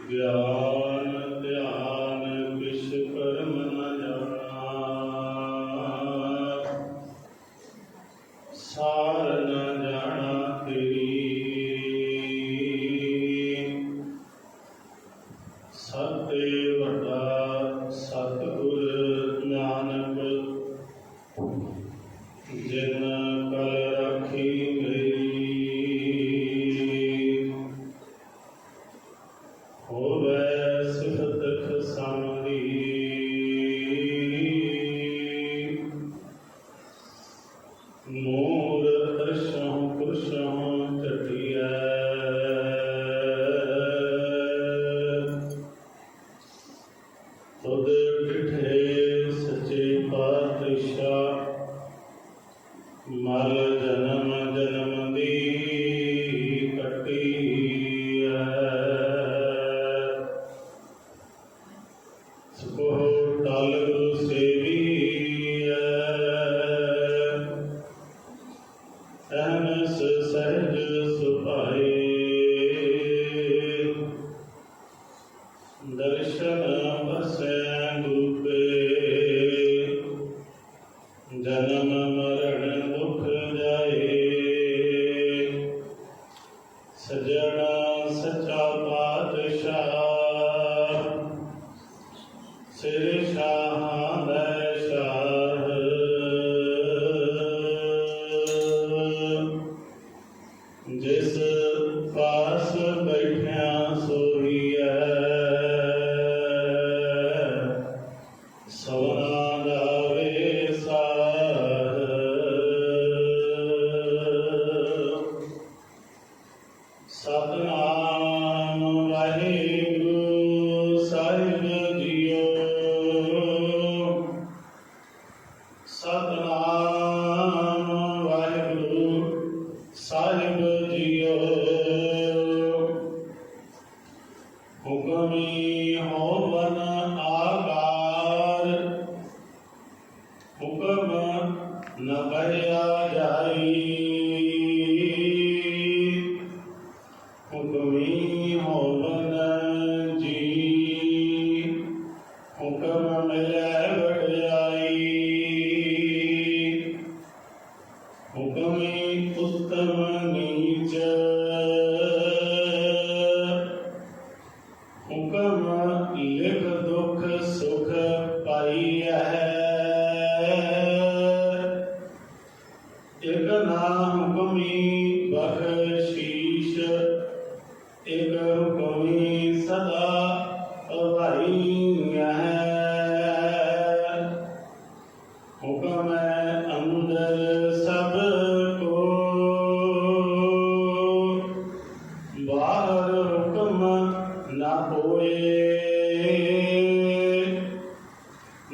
ज्ञान ध्यान किस कर्म न जाना, सार न जाना तेरी। सत्य वड्डा सतगुर नानक, जिन कल रखी मेरी। होवै सिफत खसम दी, मूर अरशों पुरशों चटिया। तुद डिठे सचे पातशाह, मल जन्म जन्म दी कटी सुखो टल गुरु सेवी अहनस सहज सुभाए। दर्शन बसै गुरु जन्म मरण दुख जाए। सजना सच्चा पातशाह, सिर शाहां दै शाह। जिस पास बैठिया सोईऐ, सवना गावे साह। सतनाम वाहिगुरु साहिब जियो, सतनाम वाहिगुरु साहिब जियो। हुक्मी होवन आकार, हुक्म न कहया जाई। हुक्मी होवन जी, हुक्म मिलै वड्याई। हुक्मी उत्तम नीच, हुक्म लिख दुख सुख पाईऐ। एक ना हुक्मी बख्शीश, एक हुक्मी सदा अभाई है। हुक्म अंदर सब को, बाहर हुक्म न होए।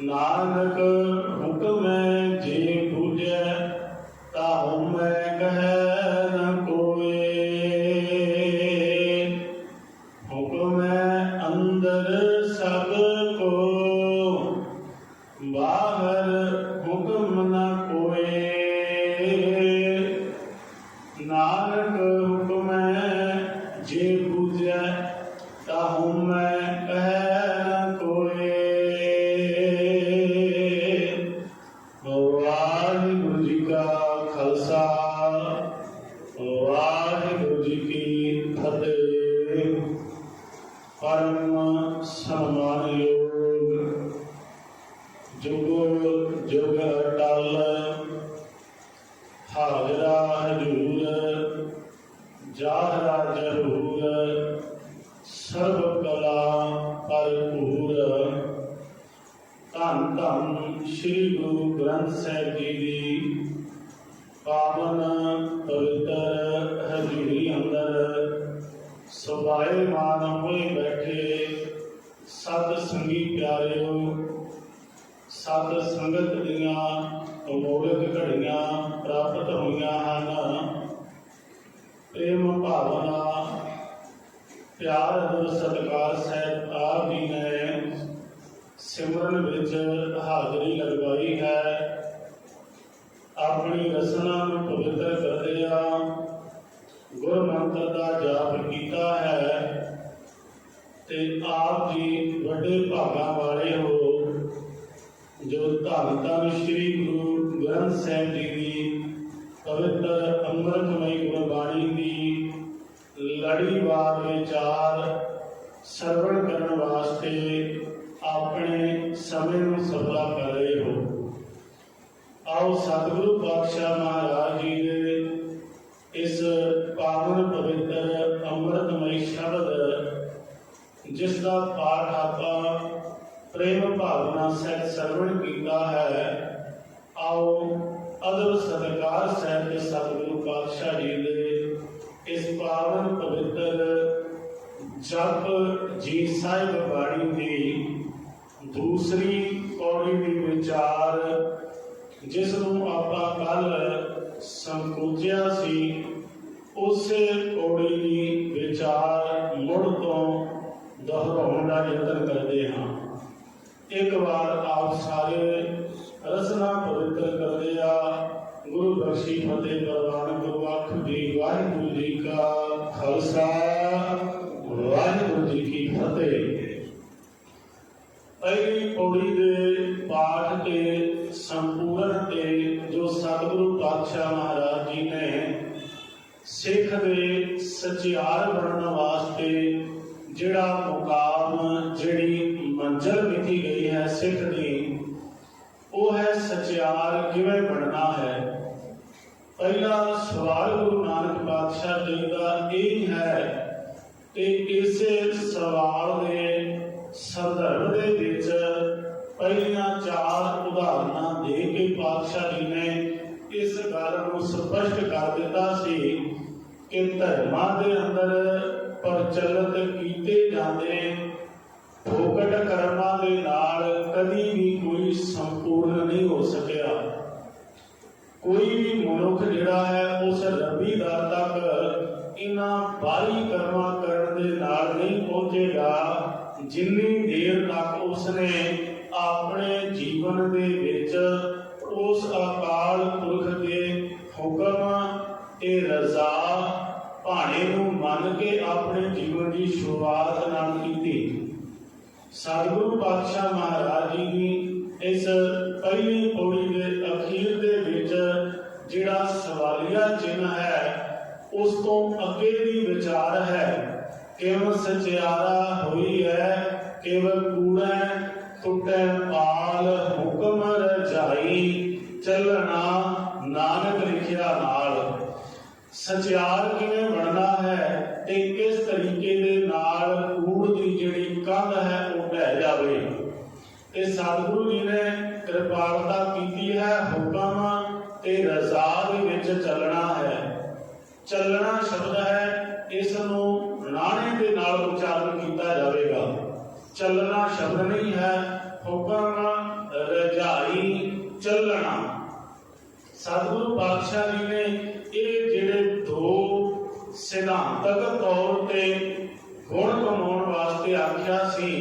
नानक हुक्म जे बुझै, ताहु मैं कहे न कोए। हुक्म अंदर सब को, बाहर हुक्म न कोए। नानक हुक्म जे बुझै, ताहु मैं कहे न कोए। वाहिगुरु जी का खालसा, वाहिगुरु जी की फतेह। परम सम्मानयोग जुगो जुग अटल, हाजरा हजूर जाहरा जरूर। सर्व कला भरपूर, धन धन श्री गुरु ग्रंथ साहिब जी की पावन पवित्र हजूरी अंदर सुभाए मान होए बैठे सत संगी प्यारिओ। सत संगत दियां अमोलक घड़ियां प्राप्त होईयां हन। प्रेम भावना प्यार और सत्कार सहित आप जी ने सिमरन विच हाजरी लगवाई है। अपनी रसना पवित्र करदिया गुर मंत्र का जाप किया है। ਤੇ ਆਪ ਜੀ ਵੱਡੇ ਭਾਗਾਂ ਵਾਲੇ ਹੋ ਜੋ ਧੰਨ ਧੰਨ ਸ੍ਰੀ ਗੁਰੂ ਗ੍ਰੰਥ ਸਾਹਿਬ ਜੀ ਦੀ ਪਵਿੱਤਰ ਅੰਮ੍ਰਿਤਮਈ ਗੁਰਬਾਣੀ ਦੀ ਲੜੀਵਾਰ ਵਿਚਾਰ ਸਰਵਣ ਕਰਨ ਵਾਸਤੇ ਆਪਣੇ ਸਮੇਂ ਨੂੰ ਸਫਲਾ ਕਰ ਰਹੇ ਹੋ। ਆਓ ਸਤਿਗੁਰੂ ਪਾਤਸ਼ਾਹ ਮਹਾਰਾਜ ਜੀ ਦੇ ਇਸ ਪਾਵਨ ਪਵਿੱਤਰ ਅੰਮ੍ਰਿਤਮਈ ਸ਼ਬਦ ਜਿਸ ਦਾ ਪਾਠ ਆਪਾਂ ਪ੍ਰੇਮ ਭਾਵਨਾ ਸਹਿਤ ਸਰਵਣ ਕੀਤਾ ਹੈ, ਆਓ ਅਦਬ ਸਤਿਕਾਰ ਸਹਿਤ ਸਤਿਗੁਰੂ ਪਾਤਸ਼ਾਹ ਜੀ ਦੇ ਇਸ ਪਾਵਨ ਪਵਿੱਤਰ ਜਪ ਜੀ ਸਾਹਿਬ ਬਾਣੀ ਦੀ ਦੂਸਰੀ ਪੌੜੀ ਦੀ ਵਿਚਾਰ, ਜਿਸ ਨੂੰ ਆਪਾਂ ਕੱਲ ਸੰਕੋਚਿਆ ਸੀ, ਉਸੇ ਪੌੜੀ ਦੀ ਵਿਚਾਰ ਮੁੜ ਤੋਂ ਦੁਹਰਾਉਣ ਦਾ ਯਤਨ ਕਰਦੇ ਹਾਂ। ਇੱਕ ਵਾਰ ਆਪ ਸਾਰੇ ਰਸਨਾ ਪਵਿੱਤਰ ਕਰਦੇ ਆ। ਗੁਰੂ ਬਖਸ਼ੀ ਫਤਿਹ ਪ੍ਰਵਾਨ ਗੁਰੂ ਆਖੋ ਜੀ। ਵਾਹਿਗੁਰੂ ਜੀ ਕਾ ਖਾਲਸਾ, ਵਾਹਿਗੁਰੂ ਜੀ ਕੀ ਫਤਿਹ। ਪਹਿਲੀ ਪੌੜੀ ਦੇ ਪਾਠ ਤੇ ਸੰਪੂਰਨ ਤੇ ਜੋ ਸਤਿਗੁਰੂ ਪਾਤਸ਼ਾਹ ਮਹਾਰਾਜ ਜੀ ਨੇ ਸਿੱਖ ਦੇ ਸਚਿਆਰ ਬਣਨ ਵਾਸਤੇ ਜਿਹੜਾ ਮੁਕਾਮ, ਜਿਹੜੀ ਮੰਜ਼ਿਲ ਮਿਥੀ ਗਈ ਹੈ ਸਿੱਖ ਦੀ, ਉਹ ਹੈ ਸਚਿਆਰ ਕਿਵੇਂ ਬਣਨਾ ਹੈ। ਪਹਿਲਾ ਸਵਾਲ ਗੁਰੂ ਨਾਨਕ ਪਾਤਸ਼ਾਹ ਜੀ ਦਾ ਇਹ ਹੈ ਕਿ ਇਸੇ ਸਵਾਲ ਦੇ ਸੰਦਰਭ ਦੇ ਵਿੱਚ ਪਹਿਲੀਆਂ 4 ਉਦਾਹਰਨਾਂ ਦੇ ਕੇ ਪਾਤਸ਼ਾਹ ਜੀ ਨੇ ਇਸ ਗੱਲ ਨੂੰ ਸਪਸ਼ਟ ਕਰ ਦਿੱਤਾ ਸੀ ਕਿ ਧਰਮਾਂ ਦੇ ਅੰਦਰ ਪ੍ਰਚਲਿਤ ਕੀਤੇ ਜਾਂਦੇ ਫੋਕਟ ਕਰਮਾਂ ਦੇ ਨਾਲ ਕਦੀ ਵੀ ਕੋਈ ਸੰਪੂਰਨ ਨਹੀਂ ਹੋ ਸਕਿਆ। ਕੋਈ ਵੀ ਮਨੁੱਖ ਜਿਹੜਾ ਹੈ ਉਸ ਰੱਬੀ ਦਰ ਤੱਕ ਇਹਨਾਂ ਬਾਹਰੀ ਕਰਮਾਂ ਕਰਨ ਦੇ ਨਾਲ ਨਹੀਂ ਪਹੁੰਚੇਗਾ ਜਿੰਨੀ ਦੇਰ ਤੱਕ ਉਸਨੇ ਆਪਣੇ ਜੀਵਨ ਦੇ ਵਿੱਚ ਉਸ ਅਕਾਲ ਪੁਰਖ ਦੇ ਹੁਕਮ ਤੇ ਰਜ਼ਾ ਭਾਣੇ ਨੂੰ ਮੰਨ ਕੇ ਆਪਣੇ ਜੀਵਨ ਦੀ ਸ਼ੁਰੂਆਤ ਨਾਲ ਕੀਤੀ। ਸਤਿਗੁਰੂ ਪਾਤਸ਼ਾਹ ਮਹਾਰਾਜ ਜੀ ਦੀ ਇਸ ਪਹਿਲੀ ਪੌੜੀ ਦੇ ਅਖੀਰ ਦੇ ਵਿੱਚ ਜਿਹੜਾ ਸਵਾਲੀਆ ਚਿੰਨ੍ਹ ਹੈ, ਉਸ ਤੋਂ ਅੱਗੇ ਦੀ ਵਿਚਾਰ ਹੈ। ਕੇਵਲ ਸਚਿਆਰਾ ਹੋਈ ਹੈ, ਕੇਵਲ ਕੂੜੈ ਟੁੱਟੈ ਪਾਲ, ਹੁਕਮ ਰਜਾਈ ਚੱਲਣਾ ਨਾਨਕ ਲਿਖਿਆ ਨਾਲ। ਸਚਿਆਰ ਕਿਵੇਂ ਬਣਨਾ ਹੈ ਤੇ ਕਿਸ ਤਰੀਕੇ ਦੇ ਨਾਲ ਕੂੜ ਦੀ ਜਿਹੜੀ ਕੰਧ ਹੈ ਉਹ ਢਹਿ ਜਾਵੇ। ਤੇ ਸਤਿਗੁਰੂ ਜੀ ਨੇ ਕਿਰਪਾਲਤਾ ਕੀਤੀ ਹੈ, ਹੁਕਮ ਤੇ ਰਜ਼ਾ ਦੇ ਵਿੱਚ ਚੱਲਣਾ ਹੈ। ਚੱਲਣਾ ਸ਼ਬਦ ਹੈ, ਇਸ ਨੂੰ ਨਾਣੇ ਦੇ ਨਾਲ ਉਚਾਰਨ ਕੀਤਾ ਜਾਵੇਗਾ। ਚੱਲਣਾ ਸ਼ਬਦ ਨਹੀਂ ਹੈ, ਹੁਕਮ ਰਜਾਈ ਚੱਲਣਾ। ਸਤਿਗੁਰੂ ਪਾਤਸ਼ਾਹ ਜੀ ਨੇ ਇਹ ਜਿਹੜੇ 2 ਸਿਧਾਂਤਕ ਤੌਰ ਤੇ ਗੁਣ ਕਮਾਉਣ ਵਾਸਤੇ ਆਖਿਆ ਸੀ,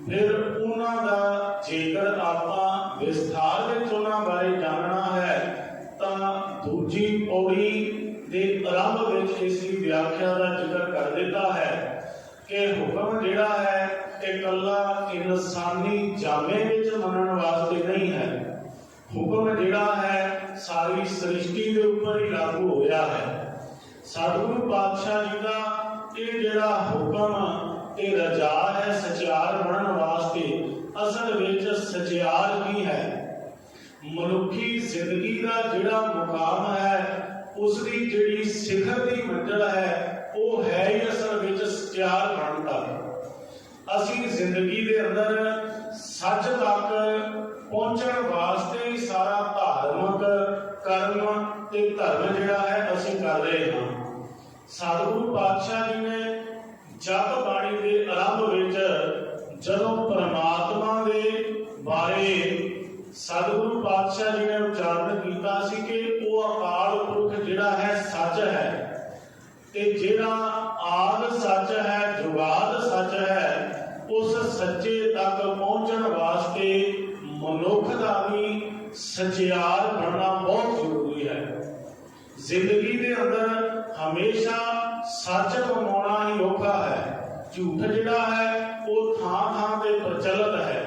ਫਿਰ ਉਹਨਾਂ ਦਾ ਜੇਕਰ ਆਪਾਂ ਵਿਸਥਾਰ ਵਿੱਚ ਉਹਨਾਂ ਬਾਰੇ ਜਾਣਨਾ ਹੈ ਤਾਂ ਦੂਜੀ ਪੌੜੀ ਦੇ ਆਰੰਭ ਵਿੱਚ ਇਸ ਦੀ ਵਿਆਖਿਆ ਦਾ ਜ਼ਿਕਰ ਕਰ ਦਿੱਤਾ ਹੈ ਕਿ ਹੁਕਮ ਜਿਹੜਾ ਹੈ ਇਹ ਇਕੱਲਾ ਇਨਸਾਨੀ ਜਾਮੇ ਵਿੱਚ ਮੰਨਣ ਵਾਸਤੇ ਨਹੀਂ ਹੈ। ਹੁਕਮ ਜਿਹੜਾ ਹੈ ਸਾਰੀ ਸ੍ਰਿਸ਼ਟੀ ਦੇ ਉੱਪਰ ਹੀ ਲਾਗੂ ਹੋਇਆ ਹੈ। ਸਤਿਗੁਰੂ ਪਾਤਸ਼ਾਹ ਜੀ ਦਾ ਇਹ ਜਿਹੜਾ ਹੁਕਮ ਤੇ ਰਜਾ ਹੈ ਸਚਿਆਰ ਬਣਨ ਵਾਸਤੇ, ਅਸਲ ਵਿੱਚ ਸਚਿਆਰ ਕੀ ਹੈ? ਮਨੁੱਖੀ ਜ਼ਿੰਦਗੀ ਦਾ ਜਿਹੜਾ ਮੁਕਾਮ ਹੈ, ਉਸ ਦੀ ਜਿਹੜੀ ਸਿਖਰ ਦੀ ਮੰਜ਼ਿਲ ਹੈ, ਉਹ ਹੈ ਹੀ ਅਸਲ ਵਿੱਚ ਸਚਿਆਰ ਬਣਨ ਤੱਕ। ਅਸੀਂ ਜ਼ਿੰਦਗੀ ਦੇ ਅੰਦਰ ਸੱਚ ਤੱਕ ਪਹੁੰਚਣ ਵਾਸਤੇ ਹੀ ਸਾਰਾ ਧਾਰਮਿਕ ਕਰਮ ਤੇ ਧਰਮ ਜਿਹੜਾ ਹੈ ਅਸੀਂ ਕਰ ਰਹੇ ਹਾਂ। ਸਤਿਗੁਰੂ ਪਾਤਸ਼ਾਹ ਜੀ ਨੇ ਜਪ ਬਾਣੀ ਦੇ ਆਰੰਭ ਵਿੱਚ ਜਦੋਂ ਪਰਮਾਤਮਾ ਦੇ ਬਾਰੇ ਸਤਿਗੁਰੂ ਪਾਤਸ਼ਾਹ ਜੀ ਨੇ ਉਚਾਰਨ ਕੀਤਾ ਸੀ ਕਿ ਉਹ ਅਕਾਲ ਪੁਰਖ ਜਿਹੜਾ ਹੈ ਸੱਚ ਹੈ, ਤੇ ਜਿਹੜਾ ਆਦ ਸੱਚ ਹੈ, ਜੁਗਾਦ ਸੱਚ ਹੈ, ਉਸ ਸੱਚੇ ਤੱਕ ਪਹੁੰਚਣ ਵਾਸਤੇ ਮਨੁੱਖ ਦਾ ਵੀ ਸਚਿਆਰ ਬਣਨਾ ਬਹੁਤ ਜ਼ਰੂਰੀ ਹੈ। ਜ਼ਿੰਦਗੀ ਦੇ ਅੰਦਰ ਹਮੇਸ਼ਾ ਸੱਚ ਕਮਾਉਣਾ ਹੀ ਔਖਾ ਹੈ। झूठ जिहड़ा है वो थां थां ते प्रचलित है।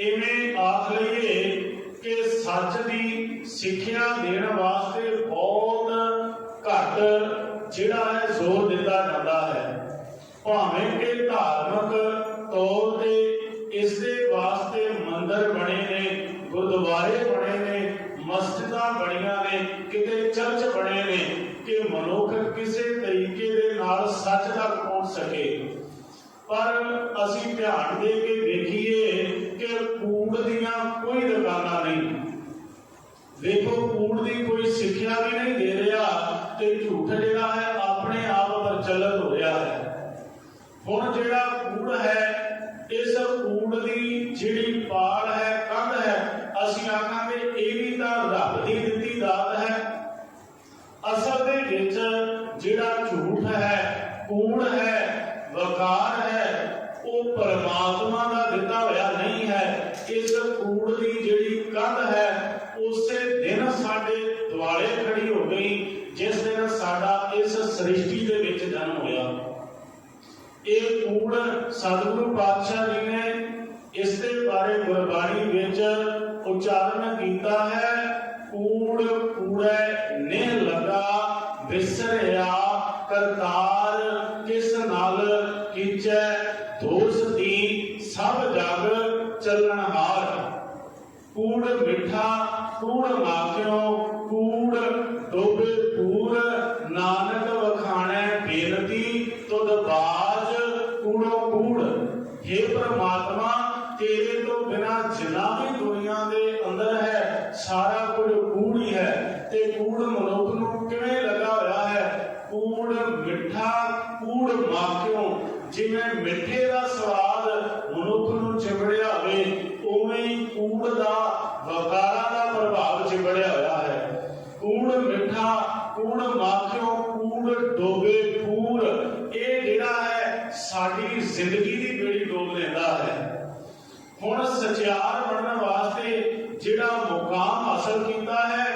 इवें आख लईए कि सच की सिक्ख्या देण वास्ते बहुत घट जिहड़ा है जोर दिता जाता है। भावें कि धार्मिक तौर ते इस दे वास्ते मंदिर बने ने, गुरुद्वारे बने ने, मस्जिदां बणियां ने, किते चर्च बने ने कि मनुख किसी तरीके दे नाल सच तक पहुंच सके। पर असी ध्यान दे के देखिए कि कूड़ दियां कोई दुकानां नहीं। देखो कूड़ दी कोई सिक्ख्या भी नहीं दे रहा ते झूठ जिहड़ा है अपने आप प्रचलित हो रहा है। हुण जिहड़ा कूड़ है इस कूड़ दी जिहड़ी पाल है, कंध है, असीं आखांगे इह भी तां रब दी दित्ती दात है। असल दे विच जिहड़ा झूठ है, कूड़ है, वकार है, वो परमात्मा दा दिता होया नहीं है। इस कूड़ दी जिहड़ी कंध है उसे दिन साडे दुआले खड़ी हो गई जिस दिन साडा इस सृष्टि दे विच जन्म होया। ਇਹ ਕੂੜ सतगुरु पातशाह जी ने इस दे बारे गुरबाणी विच उच्चारण कीता है। कूड़ कूड़े नेह लगा विसरिया करतार किस नाल कीचै दोष दी सब जग चलनहार। कूड़ मिठा कूड़ माखियों कूड़ डोबे पूर नानक वखाणे बेनती तुद बाज कूड़ो कूड़। हे परमात्मा तेरे तो बिना जिन्ना भी दुनिया दे अंदर है सारा कुछ कूड़ ही है ते कूड़ मनुख नूं किवें लगा होया है। कूड़ मिठा कूड़ माखियों जिवें मिठे दा स्वाद मनुख नूं चिबड़िया होवे उवें ही कूड़ दा वकारा दा प्रभाव चिबड़िया होया है। कूड़ मिठा कूड़ माखियों कूड़ डोबे पूर ये जिहड़ा है साडी जिंदगी दी बेड़ी डोब लेंदा है। हुण सचियार बनने वास्ते जिहड़ा मुकाम हासिल कीता है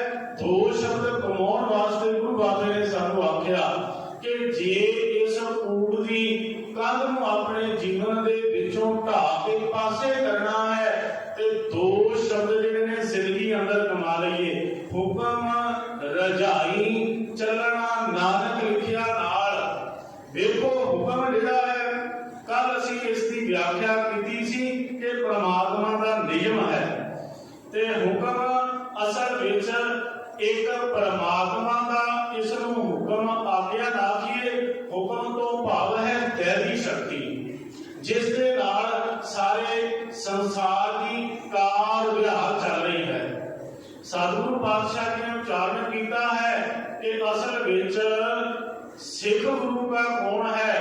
दो शब्द कमाउण वास्ते गुरु बाबे ने सानू आख्या कि जे इस कूड़ दी कंध नूं अपने जीवन दे विचों ढा के पासे करना है ते दो शब्द जिहड़े ने जिंदगी अंदर कमा लईए। हुक्म रजाई चलना नानक लिखिया नाल। देखो हुक्म जिहड़ा है कल असी इसकी व्याख्या की सी कि परमात्मा का नियम है ते हुक्म असल विच एक परमात्मा का इसनूं हुक्म आज्ञा ना आखिए। हुक्म तो भाव है दैवी शक्ति जिस दे नाल सारे संसार की कार विहार चल रही है। सतगुरु पातशाह जी ने उच्चारण किया है कि असल विच सिख गुरु का कौन है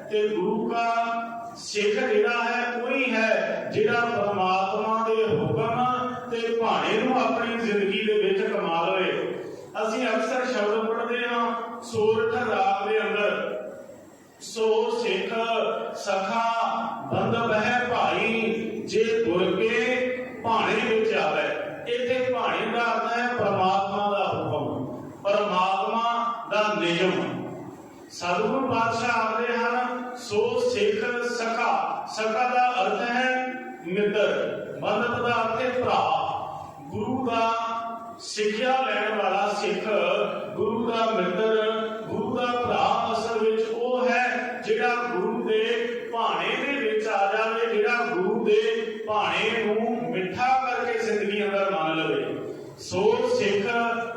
ते गुरु का सिख जिहड़ा है कोई है जिहड़ा परमात्मा दे हुक्म ते भाणे नूं अपनी जिंदगी दे विच कमा लवे। असीं अक्सर शब्द पढ़दे हां सोरठ राग दे अंदर सो सिख सखा बंधप है भाई जे गुर के भाणे विच आवे। इत्थे भाणे दा अर्थ है परमात्मा दा हुक्म, परमात्मा दा नियम। सतगुरु पातशाह आखदे हन सो सिख सखा। सखा का अर्थ है मित्र, बंधप का अर्थ है भरा। गुरु का सिक्ख्या लैण वाला सिख गुरु का मित्र गुरु का भरा असल विच वो है जिहड़ा गुरु दे भाणे दे विच आ जावे, जिहड़ा गुरु दे भाणे नूं मिठा करके जिंदगी अंदर मान लवे। सो सिख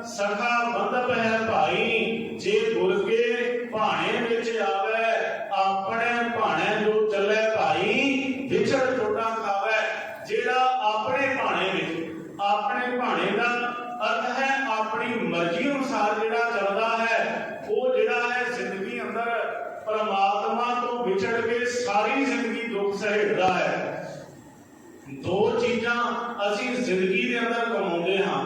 सखा बंधप है भाई जे गुर के भाणे विच आवे। अपने भाणे जो चले भाई विछड़ चोटा खावे। जिहड़ा अपने भाणे विच, अपने भाणे दा अर्थ है अपनी मर्जी अनुसार जिहड़ा चलदा है वो जिहड़ा है जिंदगी अंदर परमात्मा तो विछड़ के सारी जिंदगी दुख सहेड़दा है। दो चीजां असीं जिंदगी दे अंदर कमाउंदे हां,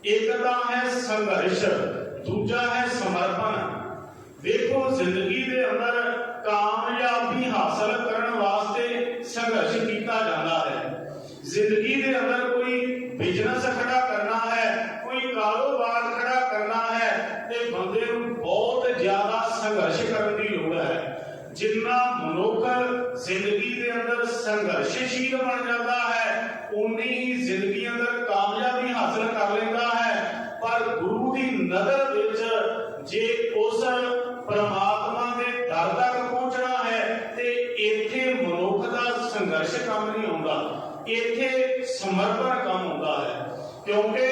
एक तां है संघर्ष, दूजा है समर्पण। देखो जिंदगी दे अंदर कामयाबी हासिल करने वास्ते संघर्ष किया जाता है। जिंदगी दे अंदर कोई बिजनेस खड़ा करना है, कोई कारोबार खड़ा करना है ते बंदे नूं बहुत ज्यादा संघर्ष करने की लोड़ है। जिन्ना संघर्षशील बन जाता है, उन्नी ही जिंदगी अंदर कामयाबी हासिल कर लेता है। पर गुरु की नजर विच जे उस परमात्मा के दर तक पहुंचना है ते इत्थे मनुख का संघर्ष काम नहीं होता, इत्थे समर्पण काम होता है। क्योंकि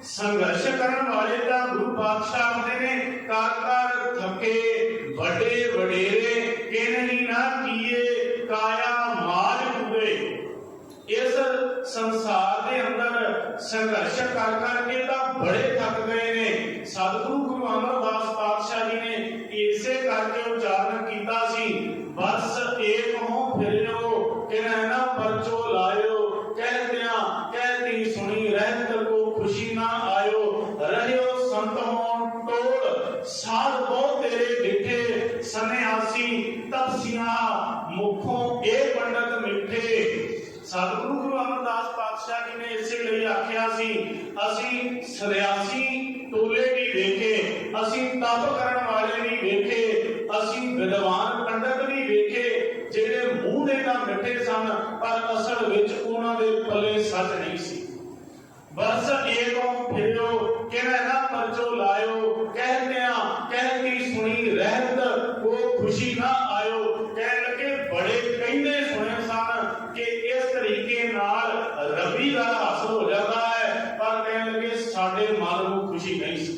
संघर्ष करने वाले तो गुरु पातशाह आखदे ने कर कर थके बड़े वडेरे किन्हीं ना किए काया माज पूरे। इस संसार के अंदर संघर्ष कर करके तो बड़े थक गए ने। सतगुरु गुरु अमरदास पातशाह जी ने इसे करके उच्चारण किया सी, बस एक हो फिरो कि रहना परचो लायो, कहती सुनी रहत को खुशी ना आयो, रहियो संत होन टोल साध बहुत तेरे डिठे, सन्यासी तपसिया मुखों ए पंडित मिठे। सतगुरु गुरु अमरदास पातशाह जी ने इसे लिए आख्या सी, असी सन्यासी टोले भी देखे, असी तप करन वाले भी देखे, असी विद्वान पंडित भी देखे जेड़े मूंह दे तां मिठे सन पर असल विच उन्हां दे पल्ले सच नहीं सी। बस एको फिरो किने ना परचो लायो, कहती सुनी रहत वो खुशी ना आयो। कह लगे बड़े कहते सुने सन कि इस तरीके नाल रबी दा हासिल हो जाता है, पर कह लगे साडे मन नूं खुशी नहीं सी।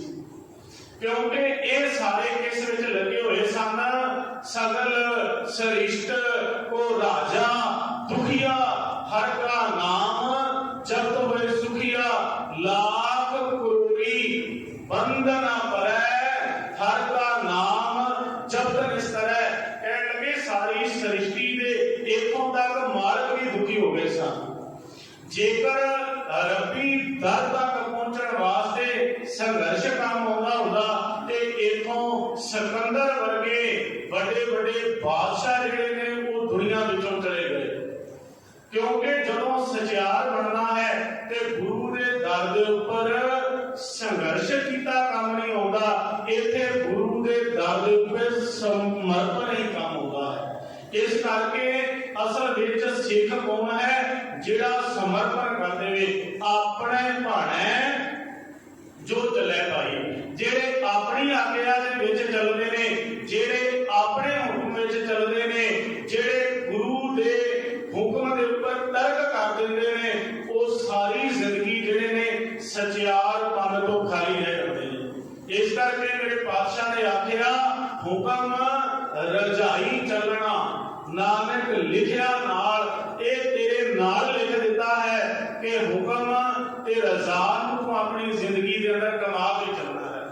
क्योंकि ये सारे किस विच लगे हुए सन, सगल सरिष्ट को राजा दुखिया हर का नाम जपत हुए सुखिया, लाख करोड़ी बंधन परै हर का नाम जपत निस्तरै। कह लगे सारी सृष्टि दे इथों तक मालक भी दुखी हो गए सन। जेकर रब्बी दर तक पहुंचण वास्ते संघर्ष काम होंदा हुंदा ते इथों सिकंदर वर्गे बड़े बड़े बादशाह जिहड़े ने वो दुनिया विचों चले गए। क्योंकि जदों सचियार बनना है ते गुरु दे दर दे उपर संघर्ष कीता काम नहीं होंदा, इत्थे गुरु दे दर दे उपर समर्पण ही काम होता है। इस करके असल विच सिख कौन है, जिहड़ा समर्पण कर देवे, अपने भाणे जो चले भाई, जेड़े अपनी आज्ञा दे विच चलदे ने, जेड़े अपने हुक्म विच चलदे ने, जेड़े गुरु दे हुक्म दे उपर तर्क कर दिंदे ने, वो सारी जिंदगी जेड़े ने सचियार पन तो खाली रह जाते हैं। इस करके मेरे पातशाह ने आख्या, हुक्म रजाई चलना नानक लिखिया नाल, ए तेरे नाल लिख दिता है कि हुक्म ते रजा नूं अपनी जिंदगी दे अंदर कमा के चलना है।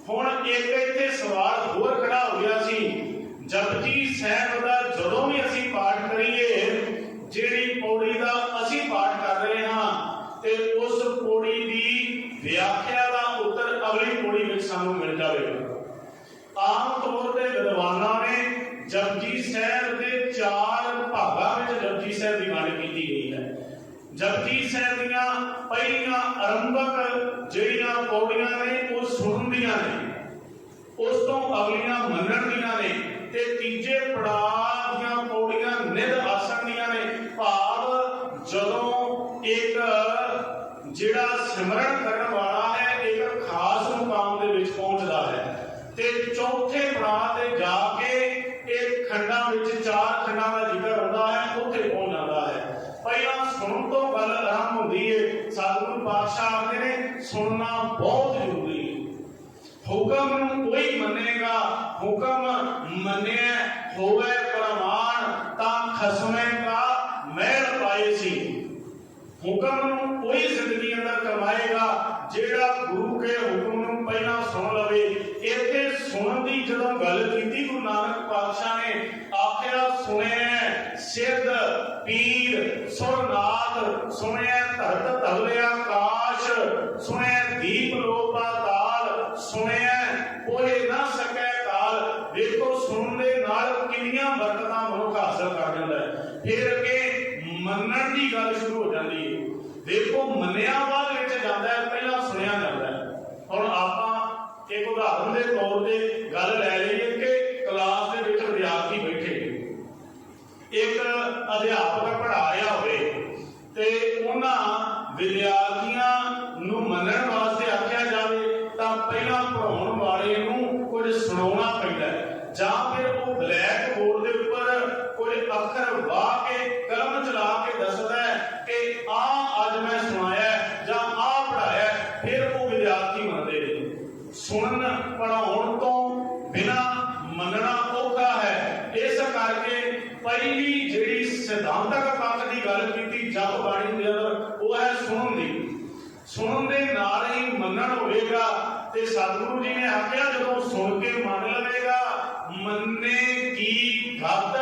हुण एक इत्थे सवाल होर खड़ा हो गया सी, जपजी साहिब दा जदों भी असीं पाठ करिए, जिहड़ी पौड़ी दा असीं पाठ कर रहे हां ते उस पौड़ी दी व्याख्या दा उत्तर अगली पौड़ी विच सानूं मिल जावेगा। आम तौर ते विद्वानां ने जपजी साहिब दे 4 भागां विच जपजी साहिब दी वंड कीती गई है। जपजी साहिब दीयां पहलियां आरंभक जिहड़ियां पौड़ियां ने वो सुणदियां ने, उस तो अगलियां मनण दीयां ने, ते तीजे पड़ाव दीयां पौड़ियां निध आसन दीयां ने। भाव जदों एक जिहड़ा सिमरन करन वाला है एक खास मुकाम दे विच पहुंचदा है ते चौथे पड़ाव ते जाके एक खंडां विच 4 खंडां दा जिक्र होंदा है, उत्थे पहुंच जाता है। पहला सुनन तो गल आरंभ होंदी है। सतगुरु पातशाह आखदे ने सुनना बहुत जरूरी है। हुक्म नूं कोई मन्नेगा, हुक्म मन्ने होवे प्रमाण तां खसमे का महल पाए सी। हुक्म नूं कोई जिंदगी अंदर कमाएगा जेड़ा गुरु के हुक्म नूं पहला सुन लवे। इत्थे सुनन दी जदों गल कीती गुरु नानक पातशाह ने आख्या, सुने सिद्ध पीर सुरनाथ, सुने धरत धवलिया काश, सुने दीप लो पाताल, सुने कोई ना सके काल। देखो सुनन दे नाल कितनियां बरकतां मनुख हासिल कर जांदा है। फिर अगे मनण दी गल शुरू हो जाती है। देखो मन्निया बाद विच जांदा है, पहला सुनिया जांदा है। हुण आपां एक उदाहरण के तौर पे गल लै लईए कि क्लास के विच विद्यार्थी बैठे, एक अध्यापक पैंदा है, जां फिर वो ब्लैक बोर्ड के उपर कोई अखर वाह के कलम चला के दसदा है कि आ अज मैं सुनाया जां आ पढ़ाया, फिर वो विद्यार्थी मनते नहीं। सुनन पढ़ाउण तो बिना मनना औखा है। इस करके पहली जिहड़ी सिद्धांतक पक्ष की गल कीती जप बाणी दे अंदर वो है सुनन दी। सुनन दे नाल ही मनन होवेगा ते सतगुरु जी ने आख्या जदों सुन के मन लवेगा मन्ने की गत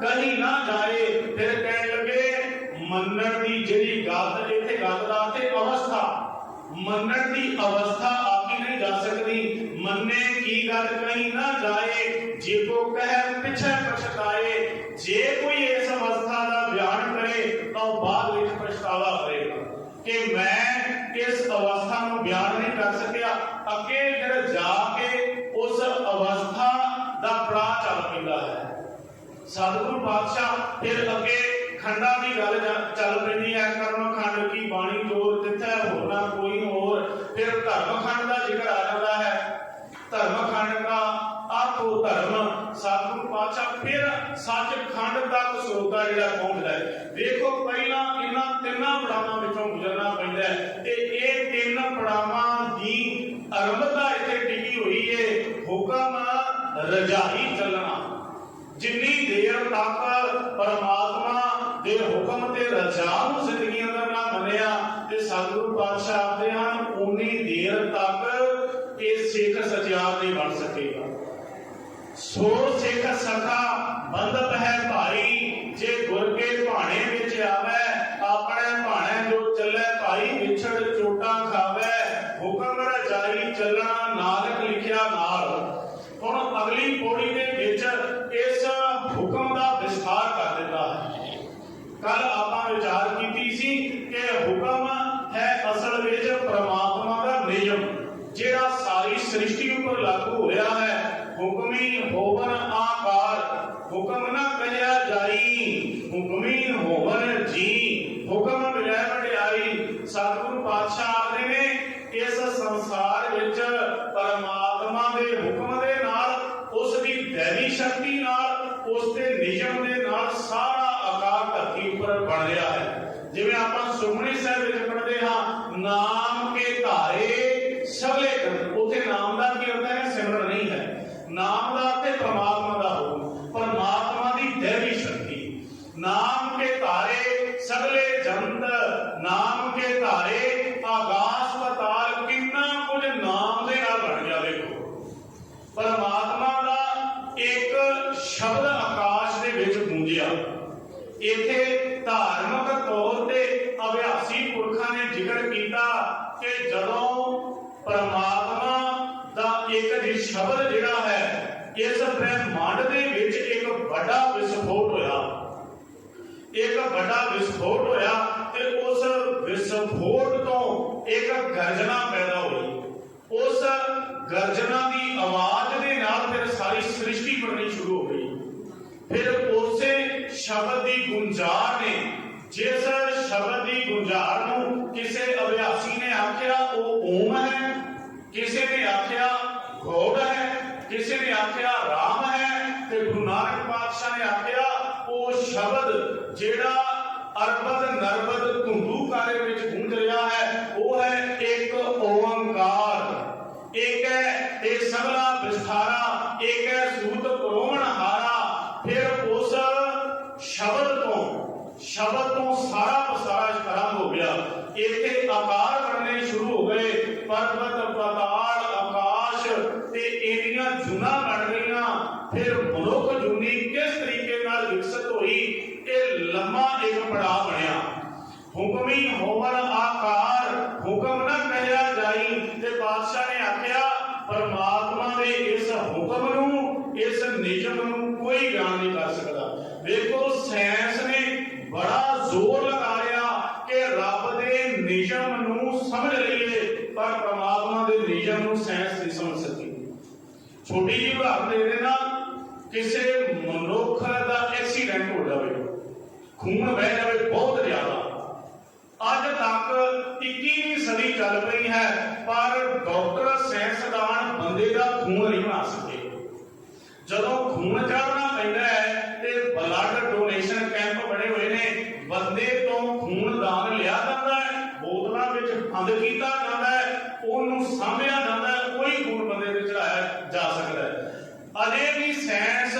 कहीं ना जाए। फिर कहने लगे मनन की जिहड़ी गत, इत्थे गत दा ते अवस्था, मनन की अवस्था आखी नहीं जा सकती। मन्ने की गत कहीं ना जाए, जे को कह पिछे पछताए। जे कोई इस अवस्था का बयान करे तो बाद में पछतावा करेगा कि मैं इस अवस्था को बयान नहीं कर सकिया। अगे फिर जाके उस अवस्था का पड़ाव चल पैंदा है। सतगुरु पातशाह फिर अगे खंडा की गल चल पैंदी है। कर्म खंड की बाणी जोर तिथै होर ना कोई होर। फिर धर्म खंड का जिक्र आ जाता है। धर्म खंड का आखो धर्म, सतगुरु पातशाह फिर सच खंड तक श्रोता जिहड़ा पहुंचदा है। देखो पहला इन्हां तिन्नां पड़ावां विचों गुजरना पैंदा है ते ये तीन पड़ावां दी आरंभता इत्थे टिकी हुई है। हुक्म रजाई चलना, जिन्नी देर तक परमात्मा दे हुक्म ते रजा नूं जिंदगी अंदर ना मनिया ते सतगुरु पातशाह आखदे हन उन्नी देर तक ये सिख सचियार नहीं बन सकेगा। सो सिख सखा बंधप है भाई, जे गुर के भाणे विच आवे अपने भाणे जो चले भाई विछड़ चोटा खावे। हुक्म रजाई चलना नानक लिखिया नाल। हुण अगली पौड़ी दे विच इस हुक्म का विस्तार कर दिता है। कल आपां विचार कीती सी कि हुक्म है असल विच परमात्मा का नियम जिहड़ा सारी सृष्टि उपर लागू होया है। हुक्मी होवन आकार, हुक्म ना कहिया जाई, हुक्मी होवन जी, हुक्म मिलै वडियाई। सतगुरु पातशाह आखदे ने इस संसार विच परमात्मा दे हुक्म दे नाल, उस दी दैवी शक्ति नाल, उस दे नियम दे नाल सारा आकार धरती उपर बन रहा है। जिवें आपां सुखमनी साहिब विच पढ़दे हां नाम के धारे सगले कर, उथे नाम का की अर्थ है सिमरन नहीं है। नाम का अर्थ है परमात्मा का हुक्म, परमात्मा की दैवी शक्ति। नाम के तारे सगले जंत, नाम के तारे आकाश पताल, कितना कुछ नाम के नाल बन गया। देखो परमात्मा का एक शब्द आकाश दे विच गूंजिया। इथे धार्मिक तौर ते अभ्यासी पुरखा ने जिक्र किया कि जदों परमात्मा दा एक शब्द जिहड़ा है इस ब्रह्मांड दे विच एक बड़ा विस्फोट होया, एक बड़ा विस्फोट होया ते उस विस्फोट तो एक गर्जना पैदा हुई। उस गर्जना की आवाज दे नाल फिर सारी सृष्टि बननी शुरू हो गई। फिर उसे शब्द की गुंजार ने, जिस शब्द की गुंजार नूं किसी अभ्यासी ने आख्या वो ओम है, किसी ने आख्या घोड़ है, किसी ने आख्या राम है, ते गुरु नानक पातशाह ने आख्या वो शब्द जिहड़ा अरबद नरबद धुंधुकारे विच गूंज रहा है वो है एक ओंकार। एक है ये सगला विस्तारा, एक है सूत रोमण हारा। फिर उस शब्द तो सारा पसारा प्रारंभ हो गया। इतने आकार बनने शुरू हो गए, पर्वत पताल आकाश ते एनियां जुना बन गईयां। फिर मनुख जुनी किस तरीके नाल विकसित हुई, ये लम्मा एक पड़ाव बनया। हुक्मी होवन आकार, हुक्म ना कहिया जाई। ते बादशाह ने आख्या परमात्मा दे इस हुक्म नूं, इस नियम नूं कोई बयान नहीं कर सकता। देखो साइंस ने बड़ा जोर लगाया कि रब दे नियम नूं समझ लईए, पर परमात्मा दे नियम नूं साइंस नहीं समझ सकी। छोटी जी उदाहरण दे देना, किसी मनुख का एक्सीडेंट हो जाए, खून बह जाए बहुत ज्यादा। अज तक 21वीं सदी चल पई है, पर डॉक्टर साइंसदान बंदे का खून नहीं बना सके। ਜਦੋਂ ਖੂਨ ਚੜ੍ਹਨਾ ਪੈਂਦਾ ਹੈ ਤੇ ਬਲੱਡ ਡੋਨੇਸ਼ਨ ਕੈਂਪ ਬਣੇ ਹੋਏ ਨੇ, ਬੰਦੇ ਤੋਂ ਖੂਨ ਦਾਨ ਲਿਆ ਜਾਂਦਾ ਹੈ, ਬੋਤਲਾਂ ਵਿੱਚ ਬੰਦ ਕੀਤਾ ਜਾਂਦਾ ਹੈ, ਉਹਨੂੰ ਸਾਂਭਿਆ ਜਾਂਦਾ ਹੈ, ਕੋਈ ਖੂਨ ਬੰਦੇ ਤੇ ਚੜਾਇਆ ਜਾ ਸਕਦਾ ਹੈ। ਅਜੇ ਵੀ ਸਾਇੰਸ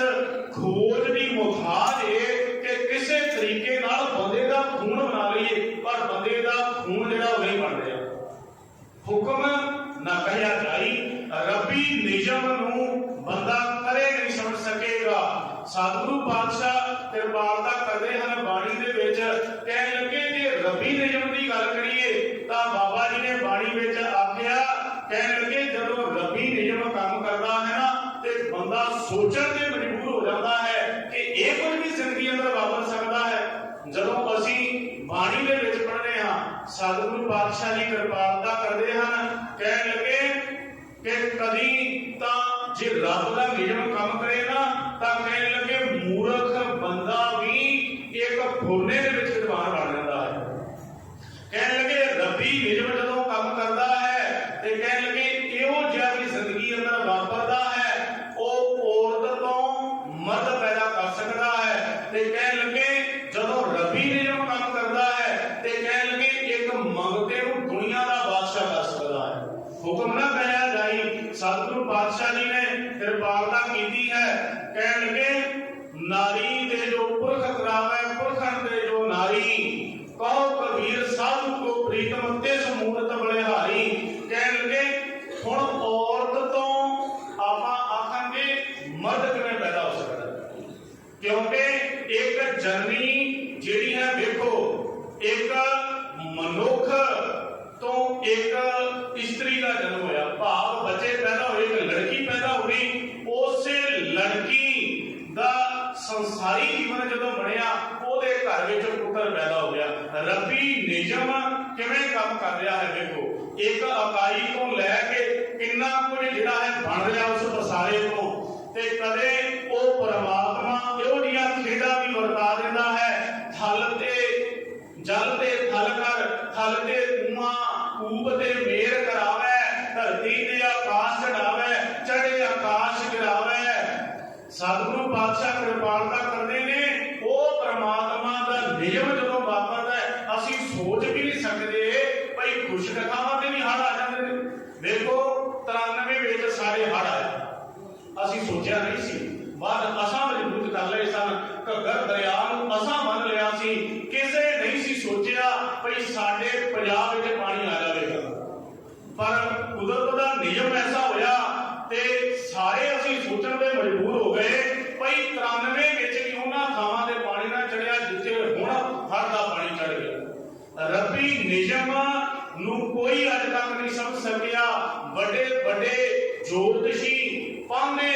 ਖੋਜ ਦੀ ਮੁਤਾਜ ਹੈ ਕਿ ਕਿਸੇ ਤਰੀਕੇ ਨਾਲ ਬੰਦੇ ਦਾ ਖੂਨ ਬਣਾ ਲਈਏ, ਪਰ ਬੰਦੇ ਦਾ ਖੂਨ ਜਿਹੜਾ ਉਹ ਨਹੀਂ ਬਣ ਰਿਹਾ। ਹੁਕਮ ਨਾ ਕਹਿਆ ਜਾਈ, ਰੱਬੀ ਨਿਯਮ ਨੂੰ ਬੰਦਾ ਕਦੇ ਨਹੀਂ ਸਮਝ ਸਕੇਗਾ। ਸਤਿਗੁਰੂ ਪਾਤਸ਼ਾਹ ਕਿਰਪਾਲਤਾ ਕਰਦੇ ਹਨ ਬਾਣੀ ਦੇ ਵਿੱਚ, ਕਹਿਣ ਲੱਗੇ ਜੇ ਰੱਬੀ ਨਿਯਮ ਦੀ ਗੱਲ ਕਰੀਏ ਤਾਂ ਬਾਬਾ ਜੀ ਨੇ ਬਾਣੀ ਵਿੱਚ ਆਖਿਆ, ਕਹਿਣ ਲੱਗੇ ਜਦੋਂ ਰੱਬੀ ਨਿਯਮ ਕੰਮ ਕਰਦਾ ਹੈ ਨਾ ਤੇ ਬੰਦਾ ਸੋਚਣ ਤੇ ਮਜਬੂਰ ਹੋ ਜਾਂਦਾ ਹੈ ਕਿ ਇਹ ਕੁਝ ਵੀ ਜ਼ਿੰਦਗੀ ਅੰਦਰ ਵਾਪਰ ਸਕਦਾ ਹੈ। ਜਦੋਂ ਅਸੀਂ ਬਾਣੀ ਦੇ ਵਿੱਚ ਪੜ੍ਹਦੇ ਹਾਂ, ਸਤਿਗੁਰੂ ਪਾਤਸ਼ਾਹ ਜੀ ਕਿਰਪਾਲਤਾ ਕਰਦੇ ਹਨ, ਕਹਿਣ ਲੱਗੇ ਕਿ ਕਦੀ ਤਾਂ ਜੇ ਰੱਬ ਦਾ ਨਿਯਮ ਕੰਮ ਕਰੇ ਨਾ ਤਾਂ ਕਹਿਣ ਲੱਗੇ ਮੂਰਖ ਬੰਦਾ ਵੀ ਇੱਕ ਫੁਰਨੇ ਦੇ ਵਿੱਚ ਵਿਦਵਾਨ ਬਣ ਜਾਂਦਾ ਹੈ। ਕਹਿਣ ਲੱਗੇ ਰੱਬੀ ਨਿਯਮ ਜਦੋਂ ਕੰਮ ਕਰਦਾ ਹੈ ਤੇ ਕਹਿਣ ਲੱਗੇ ਇਹੋ ਜਿਹਾ ਵੀ ਜ਼ਿੰਦਗੀ ਅੰਦਰ ਵਾਪਰਦਾ ਹੈ, ਉਹ ਔਰਤ ਤੋਂ ਮਰਦ ਪੈਦਾ ਕਰ ਸਕਦਾ ਹੈ। ਤੇ ਕਹਿਣ ਲੱਗੇ ਜਦੋਂ ਰੱਬੀ ਨਿਯਮ ਕੰਮ ਕਰਦਾ ਹੈ ਤੇ ਕਹਿਣ ਲੱਗੇ ਇੱਕ ਮੰਗਤੇ ਨੂੰ ਦੁਨੀਆ ਦਾ ਬਾਦਸ਼ਾਹ ਕਰ ਸਕਦਾ ਹੈ। ਹੁਕਮ ਨਾ ਕਹਿਆ ਜਾਈ, ਸਤਿਗੁਰੂ ਪਾਤਸ਼ਾਹ ਜੀ ਨੇ ਕਿਰਪਾਲਤਾ ਕੀਤੀ ਹੈ, ਕਹਿਣ ਲੱਗੇ ਨਾਰੀ ਦੇ ਜੋ ਪੁਰਖ ਕਰਾਵੇ ਪੁਰਖਨ ਦੇ ਜੋ ਨਾਰੀ, ਕਹੋ ਕਬੀਰ ਸਾਧੂ ਕੋ ਪ੍ਰੀਤਮ ਤਿਸ ਮੂਰਤ ਬਲਿਹਾਰੀ। ਕਹਿਣ ਲੱਗੇ ਹੁਣ ਔਰਤ ਤੋਂ ਆਪਾਂ ਆਖਾਂਗੇ ਮਰਦ ਕਿਵੇਂ ਪੈਦਾ ਹੋ ਸਕਦਾ, ਕਿਉਂਕਿ ਇੱਕ ਜਨਨੀ ਜਿਹੜੀ ਹੈ, ਵੇਖੋ ਇੱਕ ਮਨੁੱਖ ਤੋਂ ਇੱਕ ਇਸਤਰੀ ਦਾ ਜਨਮ ਹੋਇਆ, ਭਾਵ ਬੱਚੇ ਪੈਦਾ ਹੋਏ, ਇੱਕ ਲੜਕੀ ਪੈਦਾ ਹੋਈ, ਉਸੇ ਲੜਕੀ ਦਾ ਸੰਸਾਰੀ ਜੀਵਨ ਜਦੋਂ ਬਣਿਆ ਉਹਦੇ ਘਰ ਵਿੱਚ ਪੁੱਤਰ ਪੈਦਾ ਹੋ ਗਿਆ। ਰੱਬੀ ਨਿਯਮ ਕਿਵੇਂ ਕੰਮ ਕਰ ਰਿਹਾ ਹੈ, ਵੇਖੋ ਇੱਕ ਇਕਾਈ ਤੋਂ ਲੈ ਕੇ ਕਿੰਨਾ ਕੁਝ ਜਿਹੜਾ ਹੈ ਬਣ ਰਿਹਾ ਉਸ ਪਸਾਰੇ ਤੋਂ। ਤੇ ਕਦੇ ਉਹ ਪਰਮਾਤਮਾ ਇਹੋ ਜਿਹੀਆਂ ਖੇਡਾਂ ਵੀ ਵਰਤਾ ਦਿੰਦਾ ਹੈ, ਥਲ ਤੇ ਜਲ ਤੇ ਥਲ ਕਰ, ਥਲ ਤੇ ਧੂਆਂ ਕੂਪ ਤੇ ਮੇਰ ਕਰਾਵੇ, ਧਰਤੀ ਤੇ ਆਕਾਸ਼ ਚੜਾਵੇ, ਚੜੇ ਆਕਾਸ਼ ਗਿਰਾਵੇ। ਸਤਿਗੁਰੂ ਪਾਤਸ਼ਾਹ ਕਿਰਪਾਲਤਾ ਕਰਦੇ ਨੇ, ਉਹ ਪਰਮਾਤਮਾ ਦਾ ਨਿਯਮ ਜਦੋਂ ਵਾਪਰਦਾ ਹੈ ਅਸੀਂ ਸੋਚ ਵੀ ਨਹੀਂ ਸਕਦੇ। ਭਾਈ ਖੁਸ਼ਨਖਾਵਾਂ ਤੇ ਵੀ ਹੜ੍ਹ ਆ ਜਾਂਦੇ ਨੇ, ਦੇਖੋ 93 ਵਿੱਚ ਸਾਡੇ ਹੜ੍ਹ ਆਏ, ਅਸੀਂ ਸੋਚਿਆ ਨਹੀਂ ਸੀ, ਬਾਅਦ ਅਸਾਂ ਮਜ਼ਬੂਤ ਕਰ ਲਏ ਸਨ, ਘੱਗਰ ਦਰਿਆ ਨੂੰ ਅਸਾਂ ਬੰਨ ਲਿਆ ਸੀ, ਕਿਸੇ ਨਹੀਂ ਸੀ ਸੋਚਿਆ ਭਈ ਸਾਡੇ ਪੰਜਾਬ ਵਿੱਚ ਪਾਣੀ ਆ ਜਾਵੇਗਾ। ਪਰ ਕੁਦਰਤ ਦਾ ਨਿਯਮ ਐਸਾ ਹੋਇਆ ਤੇ ਸਾਰੇ ਅਸੀਂ ਸੋਚਣ ਦੇ ਮਜਬੂਰ ਹੋ ਗਏ ਭਈ 93 ਵਿੱਚ ਵੀ ਉਹਨਾਂ ਥਾਵਾਂ ਤੇ ਪਾਣੀ ਨਾ ਚੜਿਆ ਜਿੱਥੇ ਹੁਣ ਹੜ੍ਹ ਦਾ ਪਾਣੀ ਚੜ ਗਿਆ। ਰੱਬੀ ਨਿਯਮ ਨੂੰ ਕੋਈ ਅੱਜ ਤੱਕ ਨਹੀਂ ਸਮਝ ਸਕਿਆ। ਵੱਡੇ ਵੱਡੇ ਜੋਤਿਸ਼ੀ ਪਾਂਦੇ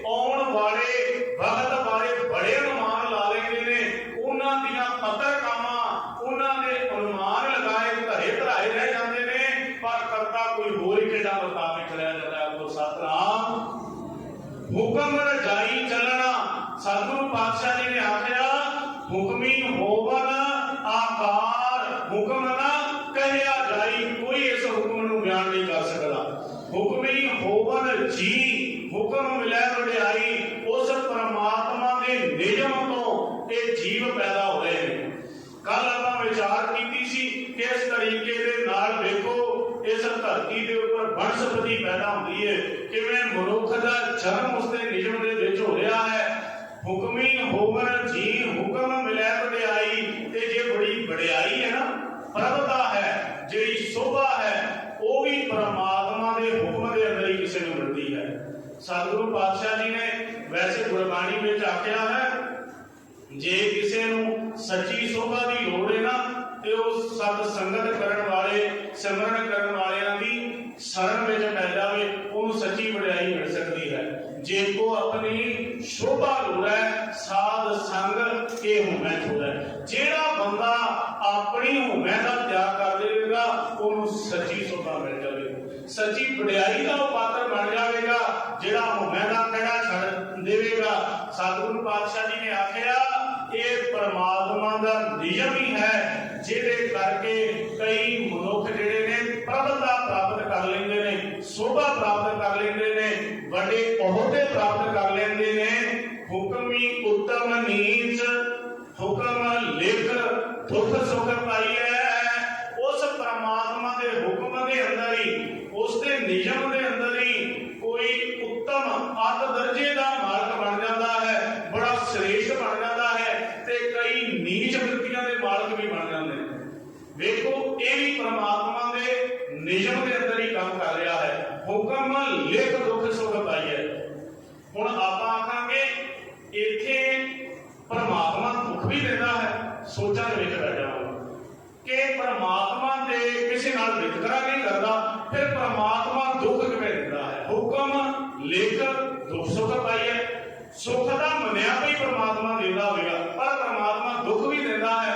ਆਉਣ ਵਾਲੇ ਵਕਤ ਬਾਰੇ ਬੜੇ ਅਨੁਮਾਨ ਲਾ ਲੈਂਦੇ ਨੇ, ਉਹਨਾਂ ਦੀਆਂ ਪੱਤਰਕਾਵਾਂ ਉਹਨਾਂ ਦੇ ਅਨੁਮਾਨ ਲਗਾਏ ਧਰੇ ਧਰਾਏ ਰਹਿ ਜਾਂਦੇ ਨੇ, ਪਰ ਕਰਤਾ ਕੋਈ ਹੋਰ ਹੀ ਖੇਡਾਂ ਵਰਤਾ ਕੇ ਚਲਿਆ ਜਾਂਦਾ ਹੈ। ਗੁਰੂ ਸਤਿਨਾਮ ਹੁਕਮ ਰਜਾਈ ਚੱਲਣਾ। ਸਤਿਗੁਰੂ ਪਾਤਸ਼ਾਹ ਜੀ ਨੇ ਆਖਿਆ ਹੁਕਮੀ ਹੋਵਨ ਆਕਾਰ, ਹੁਕਮ ਨਾ ਕਹਿਆ ਜਾਈ, ਕੋਈ ਇਸ ਹੁਕਮ ਨੂੰ ਬਿਆਨ ਨਹੀਂ ਕਰ ਸਕਦਾ। ਹੁਕਮੀ ਹੋਵਨ ਜੀ, ਹੁਕਮ ਮਿਲੇ ਵਡਿਆਈ, ਉਸ ਪਰਮਾਤਮਾ ਦੇ ਨਿਯਮ ਤੋਂ ਇਹ ਜੀਵ ਪੈਦਾ ਹੋਏ ਨੇ। ਕੱਲ ਆਪਾਂ ਵਿਚਾਰ ਕੀਤੀ ਸੀ ਕਿ ਇਸ ਤਰੀਕੇ ਦੇ ਨਾਲ ਵੇਖੋ ਇਸ ਧਰਤੀ ਦੇ ਉੱਪਰ ਬਨਸਪਤੀ ਪੈਦਾ ਹੁੰਦੀ ਹੈ, ਕਿਵੇਂ ਮਨੁੱਖ ਦਾ ਜਨਮ ਉਸਦੇ ਨਿਯਮ ਦੇ ਵਿੱਚ ਹੋ ਰਿਹਾ ਹੈ। ਹੁਕਮੀ ਹੋਵਨ ਜੀ, ਹੁਕਮ ਮਿਲੇ ਵਡਿਆਈ, ਤੇ ਜੇ ਬੜੀ ਵਡਿਆਈ ਹੈ ਨਾ, ਪ੍ਰਭਤਾ ਹੈ, ਜਿਹੜੀ ਸੋਭਾ ਹੈ, ਉਹ ਵੀ ਪਰਮਾਤਮਾ ਦੇ ਹੁਕਮ ਦੇ ਅੰਦਰ ਹੀ ਕਿਸੇ ਨੂੰ ਮਿਲਦੀ ਹੈ। ਸਤਿਗੁਰੂ ਪਾਤਸ਼ਾਹ ਜੀ ਨੇ ਵੈਸੇ ਗੁਰਬਾਣੀ ਵਿੱਚ ਆਖਿਆ ਹੈ, ਜੇ ਕਿਸੇ ਨੂੰ ਸੱਚੀ ਸੋਭਾ ਦੀ ਲੋੜ ਹੈ ਨਾ ਤੇ ਉਹ ਸਤ ਸੰਗਤ ਕਰਨ ਵਾਲੇ, ਸਿਮਰਨ ਕਰਨ ਵਾਲਿਆਂ ਦੀ ਸ਼ਰਨ ਵਿੱਚ ਪੈ ਜਾਵੇ, ਉਹਨੂੰ ਸੱਚੀ ਵਡਿਆਈ ਮਿਲ ਸਕਦੀ ਹੈ। ਜੇ ਕੋ ਆਪਣੀ ਸ਼ੋਭਾ ਲੋੜੈ ਸਾਧ ਸੰਗ ਇਹ ਹੋਮੈ ਥੋੜੈ। ਜਿਹੜਾ ਬੰਦਾ ਆਪਣੀ ਹੋਮੈ ਦਾ ਤਿਆਗ ਕਰ ਦੇਵੇਗਾ ਉਹਨੂੰ ਸੱਚੀ ਸ਼ੋਭਾ ਮਿਲ ਜਾਵੇਗੀ, ਸੱਚੀ ਵਡਿਆਈ ਦਾ ਉਹ ਪਾਤਰ ਬਣ ਜਾਵੇਗਾ। ਜਿਹੜਾ ਹੋਮੈ ਦਾ ਖੜਾ ਛੱਡ ਦੇਵੇਗਾ, ਸਤਿਗੁਰੂ ਪਾਤਸ਼ਾਹ ਜੀ ਨੇ ਆਖਿਆ ਇਹ ਪਰਮਾਤਮਾ ਦਾ ਨਿਯਮ ਹੀ ਹੈ, ਜਿਹਦੇ ਕਰਕੇ ਕਈ ਮਨੁੱਖ ਜਿਹੜੇ ਨੇ ਪ੍ਰਭਤਾ ਪ੍ਰਾਪਤ ਕਰ ਲੈਂਦੇ ਨੇ, ਸੋਭਾ ਪ੍ਰਾਪਤ ਕਰ ਲੈਂਦੇ ਨੇ, ਵੱਡੇ ਅਹੁਦੇ ਪ੍ਰਾਪਤ ਕਰ ਲੈਂਦੇ ਨੇ, दुख सुख पाइए उस परमात्मा के हुक्म के अंदर ही उसके नियम के अंदर ही कोई उत्तम अत दर्जे का मालक बन जाता है, बड़ा श्रेष्ठ बन जाता है, ते कई नीच वृत्तियों के मालक भी बन जाते हैं। देखो ये भी परमात्मा के नियम के अंदर ही काम कर रहा है। हुक्म लिख दुख सुख पाइए। हुण आपां आखांगे इत्थे परमात्मा दुख भी देता है, सोचा विच बैठा कि परमात्मा दे किसी नाल वितकरा नहीं करता, फिर परमात्मा दुख किवें दिंदा है। हुक्म लिख दुख सुख पाइए, सुख दा मनिया भी परमात्मा दिंदा होवेगा, पर परमात्मा दुख भी दिंदा है।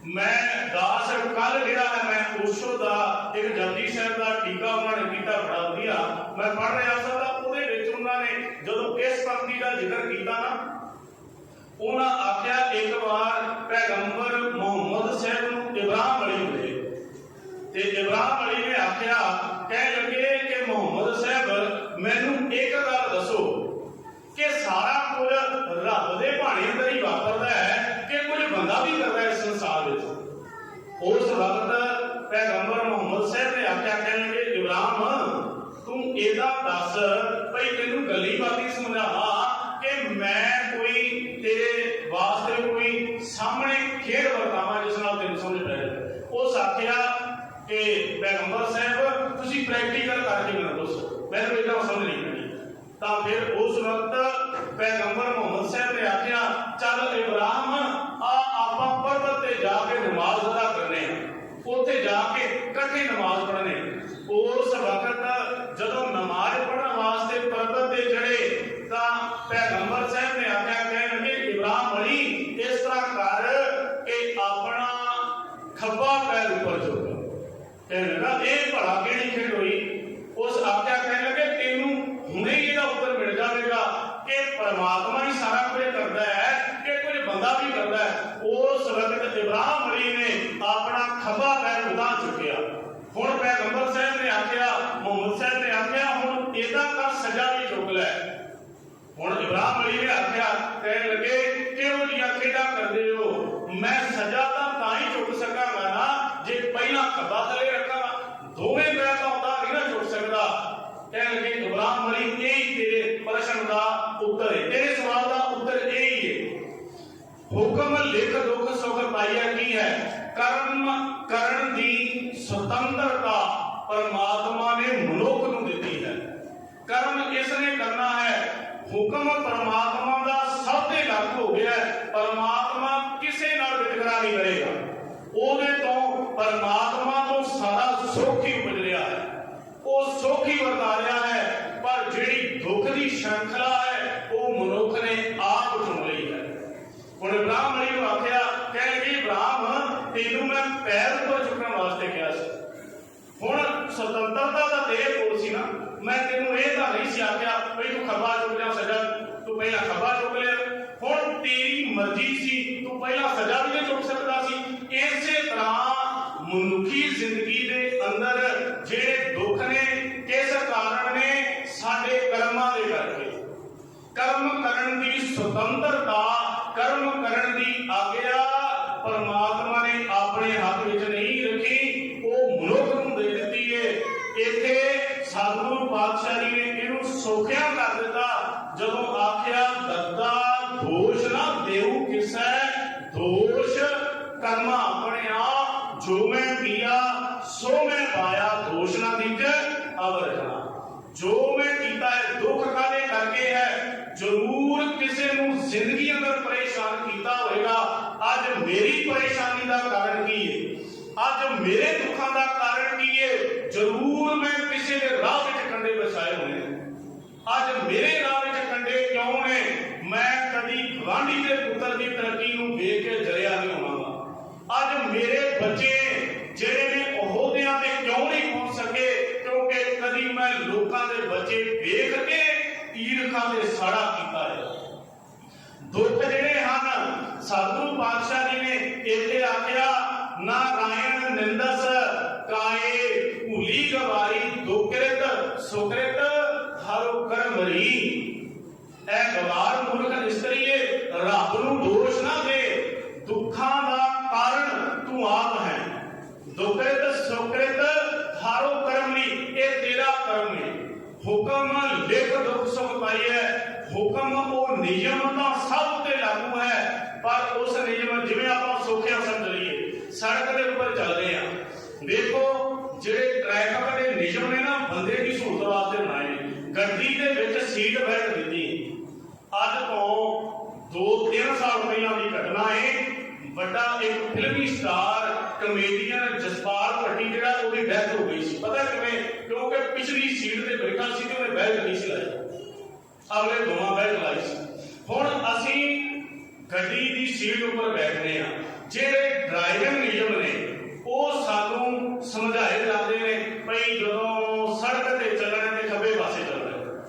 मैं दास कल जिहड़ा है मैं ओशो दा एक जपजी साहिब दा टीका उन्होंने कीता, बड़ा वधिया मैं पढ़ रहा था। उहदे विच उन्होंने जदों इस पंक्ति का जिक्र किया ना, उन्होंने आख्या एक बार पैगंबर मुहम्मद साहब नूं इब्राहिम अली मिले ते इब्राहिम अली ने आख्या, कह लगे कि मुहम्मद साहब मैनू एक गल दसो कि सारा कुछ रब दे भाणे अंदर ही वापरदा है कि कुछ बंदा भी करता है इस संसार में। उस वक्त पैगंबर मुहम्मद साहब ने आख्या, कह लगे इब्राहिम तू एदा दस भाई तेनू गली बाती समझा कि मैं कोई तेरे वास्ते कोई सामने खेड वरतावा जिस नाल तेन समझ पै जाए। उस आख्या कि पैगंबर साहब तुसीं प्रैक्टिकल करके मैनूं दसो, मैनूं इदां समझ नहीं पैंदी। तां फिर उस वक्त पैगंबर मुहम्मद साहब ने आख्या, चल इब्राहिम आपां पर्वत ते जाके नमाज अदा करने, उत्थे जाके कट्ठे नमाज पढ़ने। उस वक्त जदों नमाज पढ़न वास्ते पर्वत ते चढ़े तां पैगंबर साहब ने आख्या, कह लगे इब्राहिम अली इस तरह कर कि अपना खब्बा पैर ऊपर चुक। कहने लगा ये भला केड़ी खेड हुई। उस आख्या, कह लगे तेनू हुणे ही इहदा उत्तर मिल जाएगा कि परमात्मा ही सारा कुछ करता है कि कुछ बंदा भी करता है। उस वक्त इब्राहिम अली ने अपना खब्बा पैर उतां चुकिया। हुण पैगंबर साहब ने आख्या, मुहम्मद साहब ने आख्या, हुण इहदा कर सजा भी चुक लै। हुण इब्राहिम अली ने आख्या, कह लगे किहो जिहियां खेडां करदे हो, मैं सजा तां ही चुक सकांगा ना जे पहला खब्बा थले रखांगा, दोवें पैर तां उतां नहीं ना चुक सकदा। कह लगे इब्राहिम अली यही तेरे प्रश्न का उत्तर है, तेरे सवाल का उत्तर यही है। हुक्म लिख दुख सुख पाइया की है, कर्म करन दी स्वतंत्रता परमात्मा ने मनुख नूं दित्ती है। कर्म इसने करना है, हुक्म परमात्मा का सब ते लागू हो गया है। परमात्मा किसी नाल वितकरा नहीं करेगा, ओदे तो परमात्मा तो सारा सुख ही उपज रहा है, वो सुख ही वरता रहा है। पर जिहड़ी दुख की श्रृंखला है वो मनुख ने आप चुन ली है। हुण इब्राहिम अली नूं आख्या, कह लगे इब्राहिम तेनू मैं पैर ऊपर चुकने वास्ते कहा सी, हुण स्वतंत्रता तो तेरे कोल सी ना, मैं तेनू ये तां नहीं सी आख्या भाई तू खब्बा चुक जा सजा, तू पहला खब्बा चुक लिया। हुण तेरी मर्जी सी, तू पहला सजा भी नहीं चुक सकता सी। इसे तरह मनुखी जिंदगी दे अंदर जिहड़े दुख ने किस कारण ने, साडे कर्मां दे करके। कर्म करन दी स्वतंत्रता, कर्म करन दी आग्या परमात्मा ने अपने हाथ विच नहीं रखी, वो मनुख नूं दे दित्ती है। इत्थे सतगुरु पातशाह जी ने इहनूं सौखिया कर दिता जदों आख्या, दद्दा दोष ना देऊ किसै, दोष कर्मा अपने आप, जो मैं किया सो मैं पाया, दोष ना दीजे अवरजना। जो मैं कीता है दुख काले करके है, जरूर किसी नूं जिंदगी अंदर परेशान कीता होएगा। अज मेरी परेशानी का कारण की है, अज मेरे दुखों का कारण की है, जरूर मैं किसी के राह विच कंडे वसाए होने। अज मेरे राह विच कंडे क्यों ने, मैं कभी गवांढी के पुत्र की तरक्की नूं वेख के जरिया नहीं होवांगा। अज मेरे बच्चे जिहड़े ने ओहदियां ते क्यों नहीं पहुंच सके, क्योंकि कभी मैं लोकां दे बच्चे वेख के ईर्खा ते साड़ा कीता है। दुख जिहड़े हन, सतगुरु पातशाह जी ने इत्थे आख्या, नारायण निंदस काए भूली गवारी, दुकृत सुकृत हर करमरी। ऐ गवार मूर्ख इस्त्रीए, रब नूं दोष ना दे, दुखां दा कारण हुक्म वो नियम तो सब ते लागू है, पर उस नियम जिवें आपां सौखिया समझ लईए सड़क के उपर चल रहे हैं, देखो ਜਿਹੜੇ ट्रैफिक के नियम ने ना बंदे की सहूलत वास्ते बनाए ने। गड्डी दे विच सीट बेल्ट दित्ती, अज तो 2-3 साल पहला की घटना है। बड़ा एक फिल्मी स्टार कमेडियन जसपाल भट्टी जिहड़ा उसकी डेथ हो गई सी, पता किवें? क्योंकि पिछली सीट ते बैठा सी ते उहने बेल्ट नहीं सी लाई, अगले दोवां बेल्ट लाई सी। हुण असीं गड्डी दी सीट उपर बैठने आ, जिहड़े ड्राइविंग नियम ने ਉਹ ਸਾਨੂੰ ਸਮਝਾਏ ਜਾਂਦੇ ਨੇ ਭਈ ਜਦੋਂ ਸੜਕ ਤੇ ਚੱਲਣਾ ਤੇ ਖੱਬੇ ਪਾਸੇ ਚੱਲਣਾ,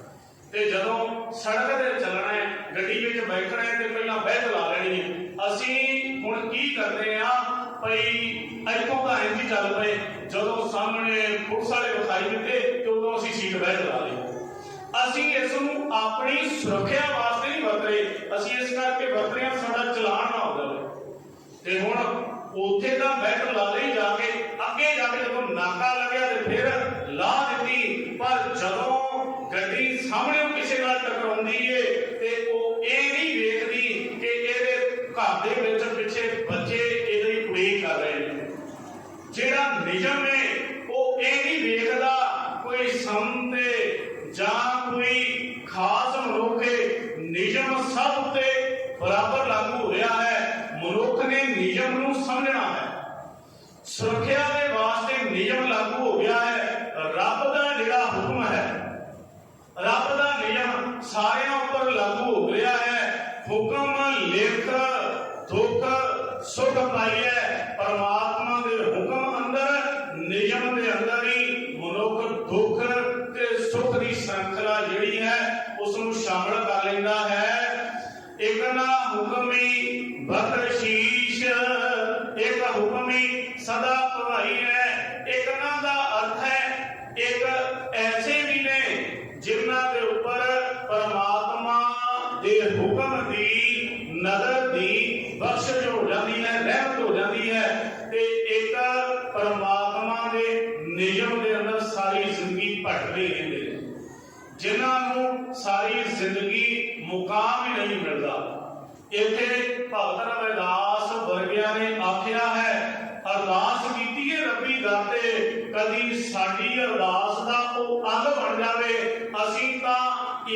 ਤੇ ਜਦੋਂ ਸੜਕ ਤੇ ਚੱਲਣਾ ਹੈ ਗੱਡੀ ਵਿੱਚ ਬੈਠਣਾ ਹੈ ਤੇ ਪਹਿਲਾਂ ਬੈਠ ਲਾ ਲੈਣੀ ਹੈ। ਅਸੀਂ ਹੁਣ ਕੀ ਕਰਦੇ ਆ ਭਈ ਇੱਥੋਂ ਤਾਂ ਇੰਜ ਹੀ ਚੱਲ ਪਏ, ਜਦੋਂ ਸਾਹਮਣੇ ਪੁਲਿਸ ਵਾਲੇ ਵਿਖਾਈ ਦਿੱਤੇ ਤੇ ਉਦੋਂ ਅਸੀਂ ਸੀਟ ਬੈਠ ਲਾ ਲਈ। ਅਸੀਂ ਇਸ ਨੂੰ ਆਪਣੀ ਸੁਰੱਖਿਆ ਵਾਸਤੇ ਨਹੀਂ ਵਰਤ ਰਹੇ, ਅਸੀਂ ਇਸ ਕਰਕੇ ਵਰਤ ਰਹੇ ਹਾਂ ਸਾਡਾ ਚਲਾਨ ਨਾ ਹੋ ਜਾਵੇ। ਤੇ ਹੁਣ ਉੱਥੇ ਤਾਂ ਬੈਠ ਲਾ ਲਈ ਜਾ ਕੇ, ਅੱਗੇ ਜਾ ਕੇ ਜਦੋਂ ਨਾਕਾ ਲੱਗਿਆ ਤੇ ਫਿਰ ਲਾ ਦਿੱਤੀ, ਪਰ ਜਦੋਂ ਗੱਡੀ ਸਾਹਮਣੇ ਕਿਸੇ ਨਾਲ ਟਕਰਾਉਂਦੀ ਏ ਤੇ ਉਹ ਇਹ ਨਹੀਂ ਵੇਖਦੀ ਕਿ ਇਹਦੇ ਘਰ ਦੇ ਵਿੱਚ ਪਿੱਛੇ ਬੱਚੇ ਇਹਦੀ ਉਡੀਕ ਕਰ ਰਹੇ ਨੇ। ਜਿਹੜਾ ਨਿਯਮ ਹੈ ਉਹ ਇਹ ਨਹੀਂ ਵੇਖਦਾ ਕੋਈ ਸੰਤ ਜਾਂ ਕੋਈ ਖਾਸ ਮਨੁੱਖ ਹੈ, ਨਿਯਮ ਸਭ ਉੱਤੇ ਬਰਾਬਰ ਲਾਗੂ ਹੋ ਰਿਹਾ ਹੈ। मनुख ने नियम नूं समझना है, सुरक्षा के वास्ते नियम लागू हो गया है। रब का जिहड़ा हुक्म है, रब का नियम सारे उपर लागू हो गया है। हुक्म लिख दुख सुख पाई है, परमात्मा के हुक्म अंदर नियम के अंदर ही मनुख दुख ते सुख की श्रृंखला जिहड़ी है उसनूं शामिल कर लैंदा है। एक ना हुक्मी बख्शीश, एक हुक्मी सदा भवाई है। एक ना दा अर्थ है एक ऐसे भी ने जिन्हां दे उपर परमात्मा दे हुक्म दी नजर दी बख्शिश हो जाती है, रहमत हो जाती है। ते एक परमात्मा दे नियम दे अंदर सारी जिंदगी भटकदे रहिंदे ने, जिन्हां नूं सारी जिंदगी मुकाम ही नहीं मिलता। इत्थे भगत रविदास वर्गिया ने आख्या है, अरदास कीती है रब्बी दर ते, कदी साडी अरदास दा ओह अंग बन जावे। असीं तां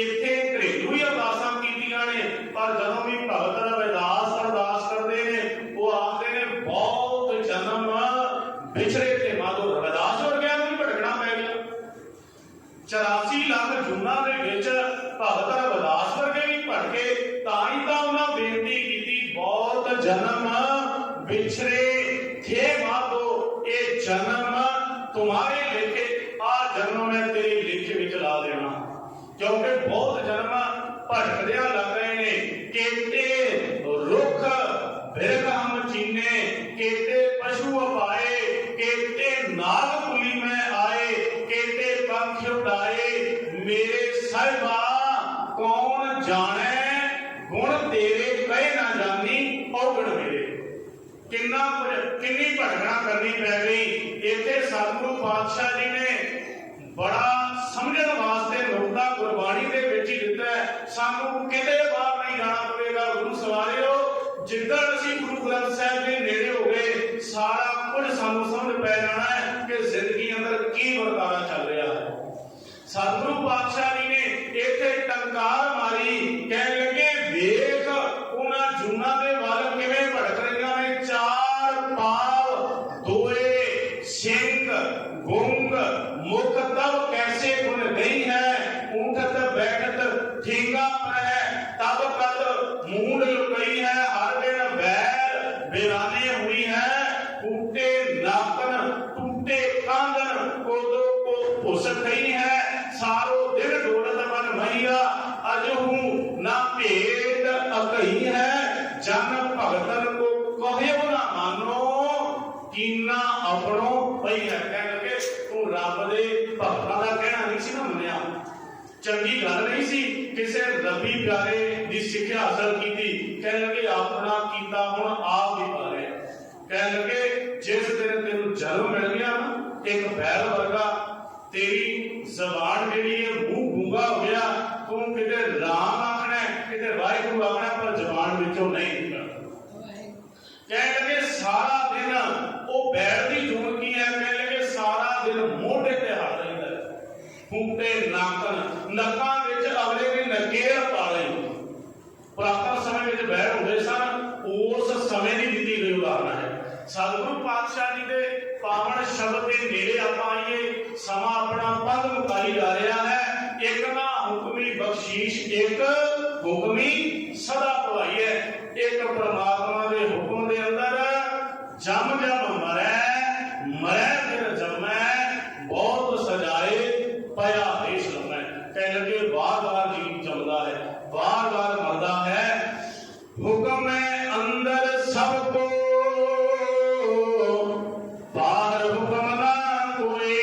इत्थे घरेलू ही अरदासां कीतियां ने, पर जदों भी भगत रविदास अरदास करदे ने ओह आखदे ने बहुत जन्म विछड़े ते माधो रविदास वर्गिया नूं भटकना पै गया। 84 लाख जूना दे विच भगत रविदास वर्गे भी भटके, तां ही तां उन्हां बेनती कीती बहुत जन्म बिछड़े थे माधो, ये जन्म तुम्हारे लेखे, आ जन्म मैं तेरे लेखे विच ला देना। क्योंकि बहुत जन्म भटकदियां लग रहे ने। केते रुख बिरख हम चीने, केते पशु अपाए, केते नाग कुली में आए, केते पंख उड़ाए। मेरे साहिबा कौन जाने गुण तेरे कहे ना जानी औगण मेरे। किन्नी भटकना करनी पै गई। इत्थे सतगुरु पातशाह जी ने बड़ा समझण वास्ते नुकता गुरबाणी दे विच ही दिता है। सानू किते बाहर नहीं जाना पवेगा। गुरु सवारियो, जिद्दण असीं गुरु ग्रंथ साहिब दे नेड़े हो गए, सारा कुछ सानू समझ पै जाना है कि जिंदगी अंदर की वरतारा चल रहा है। सतगुरु पातशाह जी ने इत्थे टंकार मारी, कहने लगे वेख उन्हां जूना दे वाल किवें भटक रहियां ने। 4 पाव दोए सिंह गुंग मुख तब कैसे गुण गई है। उठत बैठत ठींगा पर है, तब कद मूंड लुकई है। हर दिन बैर बिराने हुई है। टूटे नाकन टूटे कांगन कोदो को भुस गई है। सारो दिन डोलत मन मैया, अजहू ना भेद अकई है। जन भगतन को कहे ना मानो, कीना अपनो पई है। कहने लगे तू रब दे भगतां दा कहना नहीं सी ना मन्निया, चंगी गल नहीं सी। किसे रब्बी प्यारे दी सिक्ख्या हासिल कीती। कहने लगे अपना कीता हुण आप ही पारे। कहने लगे जिस दिन तेनू जन्म मिल गया ना एक बैल वर्गा, तेरी जबान जिहड़ी है मुंह गूंगा हो गया। तू किते राम आखना है, किते वाहिगुरू आखना पर जबान विचों नहीं निकलदा। कहने लगे सारा दिन वो बैल की जून की है, कहने लगे सारा दिन मोढे ते हाथ रहिंदा है, फूंटे नाकन नक्कां विच अगले ने नकेल पा लई। पुरातन समय में बैल होंदे सन, उस समय की दित्ती गई उदाहरण है। सतगुरु पातशाह जी के पावन शब्द के नेड़े आपां आईए, समा अपना पंध मुकाई जा रहा है। एक ना हुक्मी बख्शीश, एक हुक्मी सदा भवाई है। एक परमात्मा के हुक्म के अंदर जम जम मरै, मरै फिर जमै, बहुत सजाए पया देश लमै। कह लगे बार बार जीव जमदा है, बार बार मरदा है। हुक्म है अंदर सबको, बाहर हुक्म ना कोई।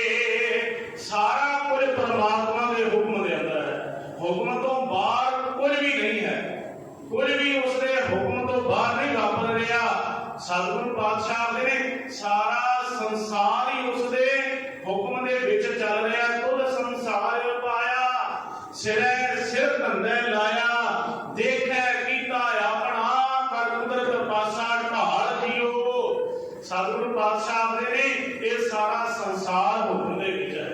सारा कुछ परमात्मा के हुक्म के अंदर है, हुक्म तो बाहर कुछ भी नहीं है, कुछ भी उसके हुक्म तो बाहर नहीं वापर रहा। सतगुरु पातशाह ने सारा संसार ही उसके हुक्म के विच चल रहा। खुद संसार पाया, सिरे सिर धंधे लाया, देखे कीता अपना, कर कुदरत पासा ढाल दियो। सतगुरु पातशाह ने यह सारा संसार हुक्म के विच है।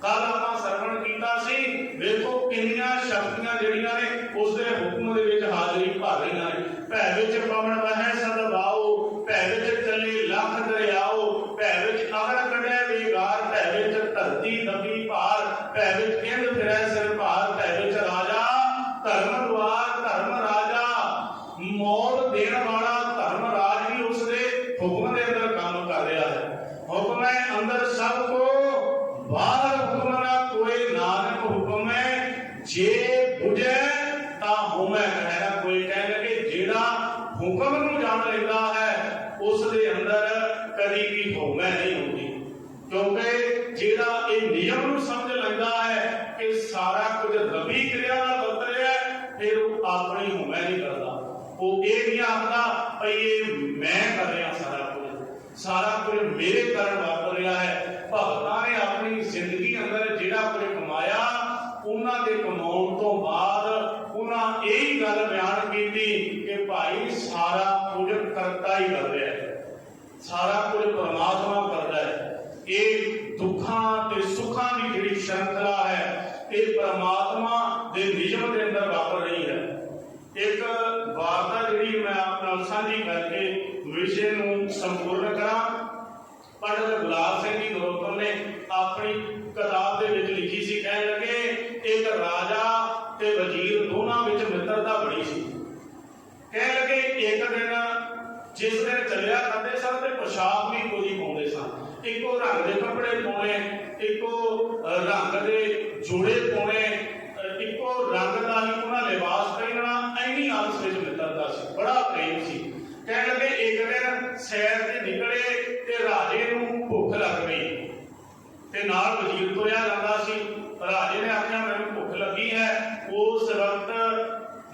कल आपां सरवण कीता सी, देखो किन्नियां शक्तियां जिहड़ियां ने उसके हुक्म दे विच हाजरी भर रहीआं ने। भै विच पवन वहै सदवाओ, भै विच चले लख दरियाओ, भै विच अगड़ कढै बेगार, भै विच धरती दबी भार, भै विच इंद फिरै सिर भार, भै विच राजा धर्म द्वार धर्म राजा, मौत देण वाला धर्म राज भी उसके हुक्म के अंदर काम कर रहा है। हुक्म है अंदर सबको, बाहर हुक्म ना कोई। नानक हुक्म है जे बुझे ता होवे, कहना कोई। कह लगे जेड़ा हुक्म नूं जान लेंदा है उस दे अंदर कदी भी होवे नहीं होती, क्योंकि जेड़ा ये नियम नूं समझ लेंदा है कि सारा कुछ रबी क्रिया नाल वर्त रहा है, फिर अपनी होवे नहीं करता। वो ये नहीं आखदा भई ये मैं कर रहा सारा कुछ, सारा कुछ मेरे कारण वापर रहा है। भगतां ने अपनी जिंदगी अंदर जिहड़ा कुछ कमाया, उन्हां दे कमाउण तो बाद उन्हां यही गल बयान की कि भाई सारा कुछ करता ही कर रहा है, सारा कुछ परमात्मा करता है। ये दुखां ते सुखां की जिहड़ी श्रृंखला है, ये परमात्मा दे नियम के अंदर वापर रही है। एक वार्ता जिहड़ी मैं आप नाल साझी करके विषय नूं संपूर्ण करा। पंडित गुलाब सिंह जी नरोत्तम ने अपनी किताब दे विच लिखी सी, कह लगे एक राजा ते वजीर दोनों विच मित्रता बड़ी सी। कह लगे एक दिन जिस दिन चलिया करते सन ते पोशाक भी कोई पाउंदे सन, इको रंग के कपड़े पाउणे, इको रंग के जोड़े पाउणे, इको रंग का ही उन्हें लिबास पहनना, इन्नी आपस में मित्रता सी, बड़ा प्रेम सी। कह लगे एक दिन सैर से निकले ते राजे नूं भुख लग गई ते नाल वजीर तुरिया जांदा सी। राजे ने आख्या मैनूं भुख लगी है। उस वक्त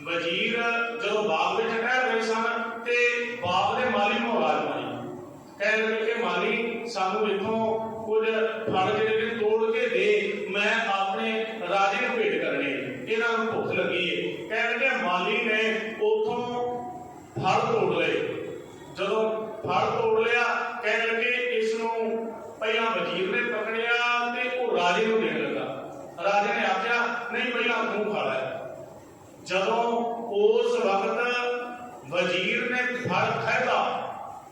वजीर जो बाग में ठहर रहे सन ते बाग के माली नूं आवाज मारी, कह लगे कि माली सानूं इथों कुछ फल जिहड़े तोड़ के दे, मैं अपने राजे नूं भेंट करनी, इन्हां नूं भुख लगी है। कह लगे माली ने उथों फल तोड़ ले। जदों फल तोड़ लिया, कह लगे इसनूं पहला वजीर ने पकड़िया ते वो राजे नूं देण लगा। राजे ने आख्या नहीं पहला तू खा लै। जदों उस वक्त वजीर ने फल खाधा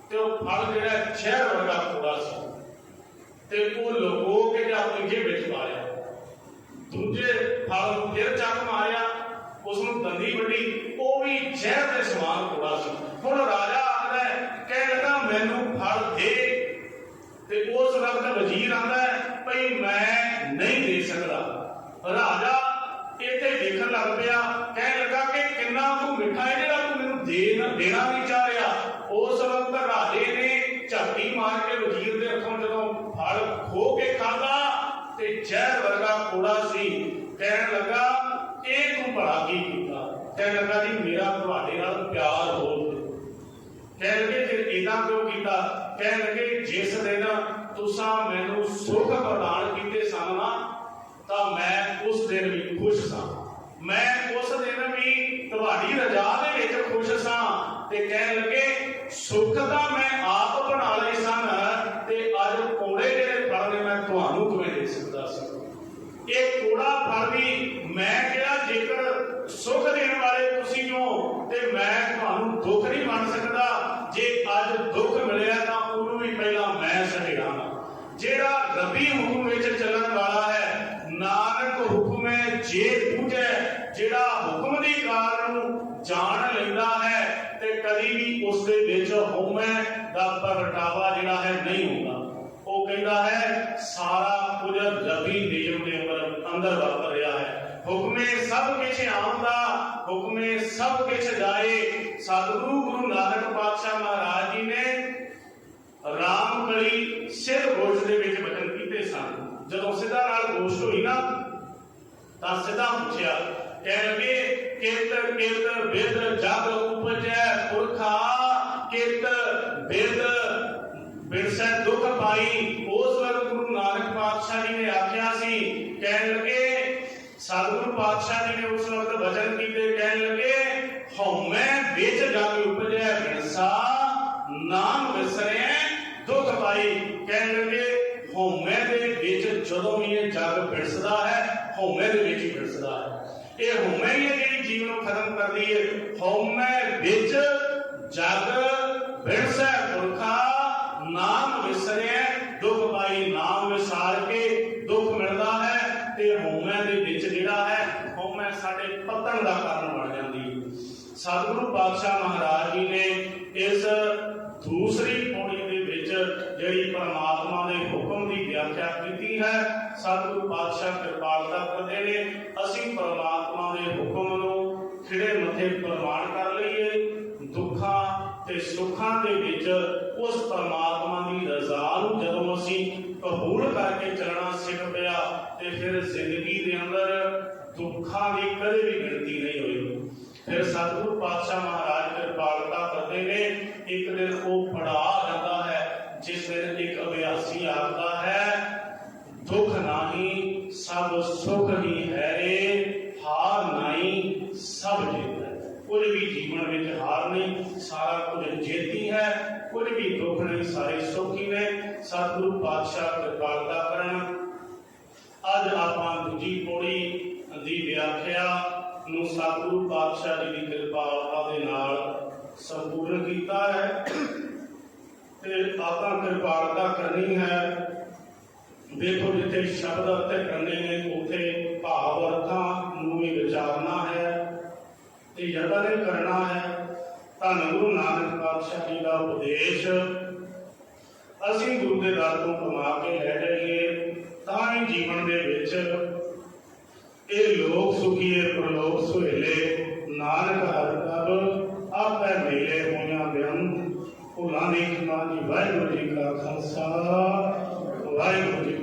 ते वो फल जिहड़ा शहर वर्गा थोड़ा सा ते वो लुको के अपनी जेब विच पा लिया। दूजे फल फिर चक मारिया, उसनूं दंदी वड्डी, वो भी शहर के समान थोड़ा सी। हुण राजा आखदा है, कह लगा मैनूं फल दे, ते उस वक्त वजीर आंदा है भई मैं नहीं दे सकदा। राजा इत्थे देखण लग पिया, कह लगा कि किन्ना तू मिठा है जिहड़ा तू मैनूं देना नहीं चाह रहा। उस वक्त राजे ने झपटी मार के वजीर दे हथों जदों फल खो के खाधा ते जहर वर्गा कोड़ा सी। कहण लगा ਇਹ ਤੂੰ ਭਲਾ ਕੀ ਕੀਤਾ? ਕਹਿਣ ਲੱਗਾ ਜੀ ਮੇਰਾ ਤੁਹਾਡੇ ਨਾਲ ਪਿਆਰ ਹੋ। ਕਹਿਣ ਲੱਗੇ ਫਿਰ ਇਹਦਾ ਕਿਉਂ ਕੀਤਾ? ਕਹਿਣ ਲੱਗੇ ਜਿਸ ਦਿਨ ਤੁਸਾਂ ਮੈਨੂੰ ਸੁੱਖ ਪ੍ਰਦਾਨ ਕੀਤੇ ਸਨ ਨਾ, ਤਾਂ ਮੈਂ ਉਸ ਦਿਨ ਵੀ ਖੁਸ਼ ਸਾਂ। मैं उस दिन भी ਤੁਹਾਡੀ ਰਜ਼ਾ ਦੇ ਵਿੱਚ ਖੁਸ਼ ਸਾਂ। ਤੇ ਕਹਿਣ ਲੱਗੇ ਸੁੱਖ ਤਾਂ ਮੈਂ ਆਪ ਬਣਾ ਲਏ ਸਨ, ਤੇ ਅੱਜ ਕੋੜੇ ਜਿਹੜੇ ਫਲ ਨੇ ਮੈਂ ਤੁਹਾਨੂੰ ਕਿਵੇਂ ਦੇ ਸਕਦਾ ਸੀ। ਇਹ ਕੋੜਾ ਫਲ ਵੀ ਮੈਂ ਕਿਹਾ ਜੇਕਰ ਸੁੱਖ ਦੇਣ ਵਾਲੇ ਤੁਸੀਂ ਹੋ ਤੇ ਮੈਂ ਤੁਹਾਨੂੰ ਦੁੱਖ ਨਹੀਂ ਬਣ ਸਕਦਾ। ਜੇ ਅੱਜ ਦੁੱਖ ਮਿਲਿਆ ਤਾਂ ਉਹਨੂੰ ਵੀ ਪਹਿਲਾਂ ਮੈਂ ਸਹਿਣਾ। ਜਿਹੜਾ ਰੱਬੀ ਹੁਕਮ ਵਿੱਚ ਚੱਲਣ ਵਾਲਾ ਹੈ, ਨਾਨਕ ਹੁਕਮੇ ਜੇ ਬੂਝੈ, ਜਿਹੜਾ ਹੁਕਮ ਦੀ ਕਾਰ ਨੂੰ ਜਾਣ ਲੈਂਦਾ ਹੈ ਤੇ ਕਦੀ ਵੀ ਉਸ ਦੇ ਵਿੱਚ ਹਉਮੈ ਦਾ ਪ੍ਰਗਟਾਵਾ ਜਿਹੜਾ ਹੈ ਨਹੀਂ ਹੁੰਦਾ। ਉਹ ਕਹਿੰਦਾ ਹੈ ਸਾਰਾ ਕੁਝ ਰੱਬੀ ਨਿਯਮ ਦੇ ਅੰਦਰ ਵਾਪਰ ਰਿਹਾ ਹੈ। ਹੁਕਮੇ ਸਭ ਕੁਛ ਆਉਂਦਾ, ਹੁਕਮੇ ਸਭ ਕੁਛ ਜਾਏ। ਸਤਿਗੁਰੂ ਗੁਰੂ ਨਾਨਕ ਪਾਤਸ਼ਾਹ ਮਹਾਰਾਜ ਜੀ ਨੇ ਰਾਮਕਲੀ ਸਿੱਧ ਗੋਸ਼ਟ ਦੇ ਵਿੱਚ ਬਚਨ ਕੀਤੇ ਸਨ। ਜਦੋਂ ਸਿੱਧਾ ਨਾਲ ਗੋਸ਼ਟ ਹੋਈ ਨਾ ਤਾਂ ਸਿੱਧਾ ਪੁੱਛਿਆ, ਕਹਿ ਲਗੇ ਕਿਰਤ ਕਿਰਤ ਬਿਰਦ ਜਗ ਉਪਜੈ ਪੁਰਖਾ, ਕਿਰਤ ਬਿਰਦ ਬਿਰਸੈ ਦੁੱਖ ਪਾਈ। ਉਸ ਵਕਤ ਗੁਰੂ ਨਾਨਕ ਪਾਤਸ਼ਾਹ ਜੀ ਨੇ ਆਖਿਆ ਸੀ, ਕਹਿਣ ਲੱਗੇ ਸਤਿਗੁਰੂ ਪਾਤਸ਼ਾਹ ਜੀ ਨੇ ਉਸ ਵਕਤ ਬਚਨ ਕੀਤੇ, ਕਹਿਣ ਲੱਗੇ ਹਉਮੈ ਵਿੱਚ ਜਗ ਉਪਜੈ ਬਿਰਸਾ, ਨਾਮ ਵਿਸਰੈ ਦੁੱਖ ਪਾਈ। ਕਹਿਣ ਲੱਗੇ ਹਉਮੈ ਦੇ ਵਿੱਚ ਜਦੋਂ ਵੀ ਇਹ ਜਗ ਬਿਰਸਦਾ ਹੈ, ਹਉਮੈ ਦੇ ਵਿੱਚ ਹੀ ਬਿਰਸਦਾ ਹੈ। ਇਹ ਹਉਮੈ ਹੀ ਹੈ ਜਿਹੜੀ ਜੀਵਨ ਨੂੰ ਖਤਮ ਕਰਦੀ ਹੈ। ਹਉਮੈ ਵਿੱਚ ਜਗ ਬਿਰਸੈ ਪੁਰਖਾ, ਨਾਮ ਵਿਸਰਿਆ ਦੁੱਖ ਪਾਈ। ਨਾਮ ਵਿਸਾਰ ਕੇ ਦੁੱਖ ਮਿਲਦਾ ਹੈ ਤੇ ਹਉਮੈ ਦੇ ਵਿੱਚ ਜਿਹੜਾ ਹੈ, ਹਉਮੈ ਸਾਡੇ ਪਤਨ ਦਾ ਕਾਰਨ ਬਣ ਜਾਂਦੀ ਹੈ। ਸਤਿਗੁਰੂ ਪਾਤਸ਼ਾਹ ਮਹਾਰਾਜ ਜੀ ਨੇ ਇਸ ਦੂਸਰੀ ਪੌੜੀ ਦੇ ਵਿੱਚ ਜਿਹੜੀ ਪਰਮਾਤਮਾ ਦੇ ਹੁਕਮ ਦੀ ਵਿਆਖਿਆ ਕੀਤੀ ਹੈ, ਸਤਿਗੁਰੂ ਪਾਤਸ਼ਾਹ ਕਿਰਪਾਲਤਾ ਕਰਦੇ ਨੇ ਅਸੀਂ ਪਰਮਾਤਮਾ ਦੇ ਹੁਕਮ ਨੂੰ ਖਿੜੇ ਮੱਥੇ ਪ੍ਰਮਾਣ ਕਰ ਲਈਏ। ਦੁੱਖਾਂ ਤੇ ਸੁੱਖਾਂ ਦੇ ਵਿੱਚ ਉਸ ਪਰਮਾਤਮਾ ਦੀ ਰਜ਼ਾ ਨੂੰ ਜਦੋਂ ਅਸੀਂ ਕਬੂਲ ਕਰਕੇ ਚੱਲਣਾ ਸਿੱਖ ਪਿਆ ਤੇ ਫਿਰ ਜ਼ਿੰਦਗੀ ਦੇ ਅੰਦਰ ਦੁੱਖਾਂ ਦੀ ਕਦੇ ਵੀ ਗਿਣਤੀ ਨਹੀਂ ਹੋਈ। ਫਿਰ ਸਤਿਗੁਰੂ ਪਾਤਸ਼ਾਹ ਮਹਾਰਾਜ ਕਿਰਪਾਲਤਾ ਕਰਦੇ ਨੇ, ਇੱਕ ਦਿਨ ਉਹ ਪੜਾ ਜਾਂਦਾ ਹੈ ਜਿਸ ਦਿਨ ਇੱਕ ਅਭਿਆਸੀ ਆਖਦਾ ਹੈ ਦੁੱਖ ਨਹੀਂ ਸਭ ਸੁੱਖ ਹੀ ਹੈ ਰੇ, ਹਾਰ ਨਹੀਂ ਸਭ ਜਿੱਤ ਹੈ। ਕੁਝ ਵੀ ਜੀਵਨ ਵਿੱਚ ਹਾਰ ਨਹੀਂ, ਸਾਰਾ ਕੁਝ ਜੇਤੀ ਹੈ। ਕੁਝ ਵੀ ਦੁੱਖ ਨਹੀਂ, ਸਾਰੇ ਸੁੱਖ ਹੀ ਨੇ। ਸਤਿਗੁਰੂ ਪਾਤਸ਼ਾਹ ਕਿਰਪਾਲਤਾ ਕਰਨ। ਅੱਜ ਆਪਾਂ ਦੂਜੀ ਪੌੜੀ ਦੀ ਵਿਆਖਿਆ ਨੂੰ ਸਤਿਗੁਰੂ ਪਾਤਸ਼ਾਹ ਜੀ ਦੀ ਕਿਰਪਾਲਤਾ ਦੇ ਨਾਲ ਸੰਪੂਰਨ ਕੀਤਾ ਹੈ ਤੇ ਆਪਾਂ ਕਿਰਪਾਲਤਾ ਕਰਨੀ ਹੈ। ਦੇਖੋ ਜਿੱਥੇ ਸ਼ਬਦ ਅਰਥ ਕਰਨੇ ਨੇ ਉੱਥੇ ਭਾਵ ਅਰਥਾਂ ਨੂੰ ਵੀ ਵਿਚਾਰਨਾ ਹੈ ਤੇ ਯਤਨ ਕਰਨਾ ਹੈ। ਧੰਨ ਗੁਰੂ ਨਾਨਕ ਪਾਤਸ਼ਾਹ ਜੀ ਦਾ ਉਪਦੇਸ਼ ਅਸੀਂ ਗੁਰੂ ਦੇ ਦਰ ਤੋਂ ਕਮਾ ਕੇ ਲੈ ਜਾਈਏ ਤਾਂ ਹੀ ਜੀਵਨ ਦੇ ਵਿੱਚ ਇਹ ਲੋਕ ਸੁਖੀਏ ਪ੍ਰਲੋਕ ਸੁਹੇਲੇ। ਨਾਨਕ ਹਰਿ ਪ੍ਰਭ ਆਪੇ ਮੇਲੇ ਹੋਈਆਂ ਬਿਆਨ। ਭੁੱਲਾਂ ਦੀ ਖਿਮਾ ਜੀ। ਵਾਹਿਗੁਰੂ ਜੀ ਕਾ ਖਾਲਸਾ, ਵਾਹਿਗੁਰੂ ਜੀ